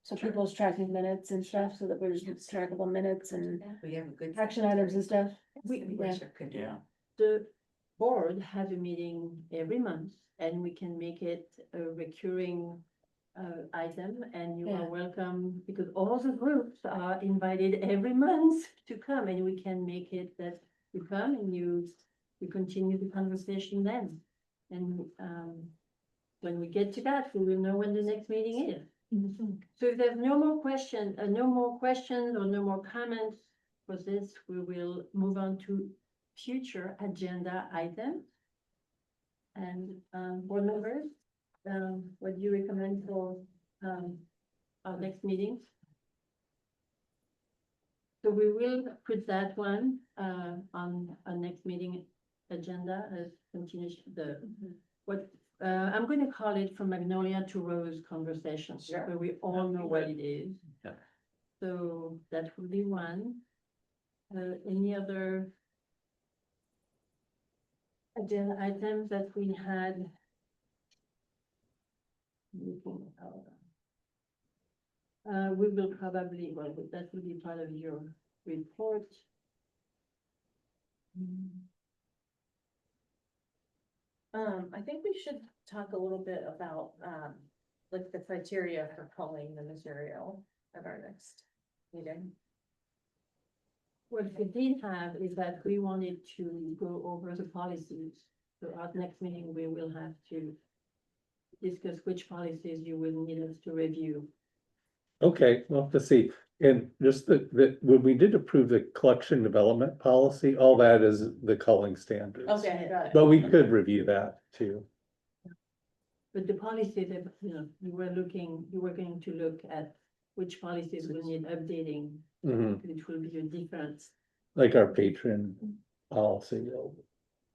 So people's tracking minutes and stuff, so that we're just trackable minutes and We have a good. action items and stuff. Could do Yeah. that. The board has a meeting every month and we can make it a recurring item and you are Yeah. welcome because all the groups are invited every month to come and we can make it that you come and we continue the conversation then. And when we get to that, we will know when the next meeting is. So if there's no more questions or no more comments for this, we will move on to future agenda items. And board members, what do you recommend for our next meeting? So we will put that one on our next meeting agenda as continuation what I'm going to call it From Magnolia to Rose Conversations, Sure. where we all know what it is. Yeah. So that would be one. Any other agenda items that we had? We will probably, well, that will be part of your report. I think we should talk a little bit about, like the criteria for culling the material at our next meeting. What we did have is that we wanted to go over the policies. So our next meeting, we will have to discuss which policies you will need us to review. Okay, we'll have to see. And just when we did approve the collection development policy, all that is the culling standards. Okay, got it. But we could review that too. But the policy that, you were going to look at which policies will need updating, Mhm. which will be a difference. Like our patron policy.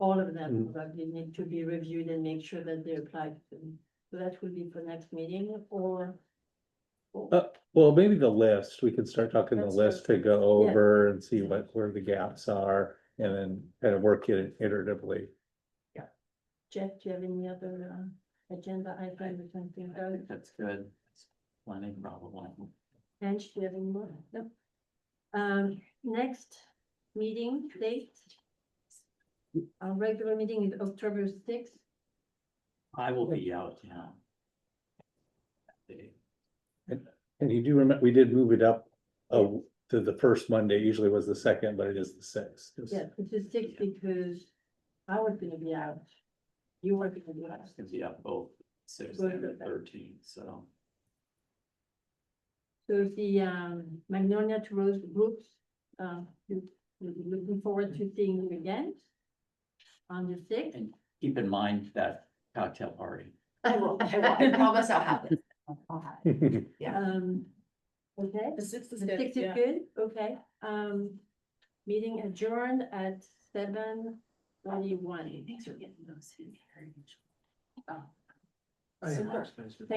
All of them Mm. probably need to be reviewed and make sure that they apply to them. So that will be for next meeting or. Well, maybe the list, we could start talking the That's list to what- go Yeah. over and see where the gaps are and then kind of work it iteratively. Jeff, do you have any other agenda item or something? I think that's good. It's plenty probably. Ange, do you have any more? No. Next meeting date. Our regular meeting is October 6th. I will be out, yeah. And you do remember, we did move it up to the first Monday, usually was the second, but it is the sixth. Yeah, it's the 6th because I was gonna be out. You were gonna be out. It's gonna be up both 6th Both and of them. 13th, so. So the Magnolia to Rose groups, we're looking forward to seeing you again on the 6th. And keep in mind that cocktail party. I will, I promise I'll have it. I'll have it. Yeah. Okay. The 6th is The good. 6th is Yeah. good, okay. Meeting adjourned at 7:41. Thanks for getting those in here. Oh, Oh, yeah. super. Thank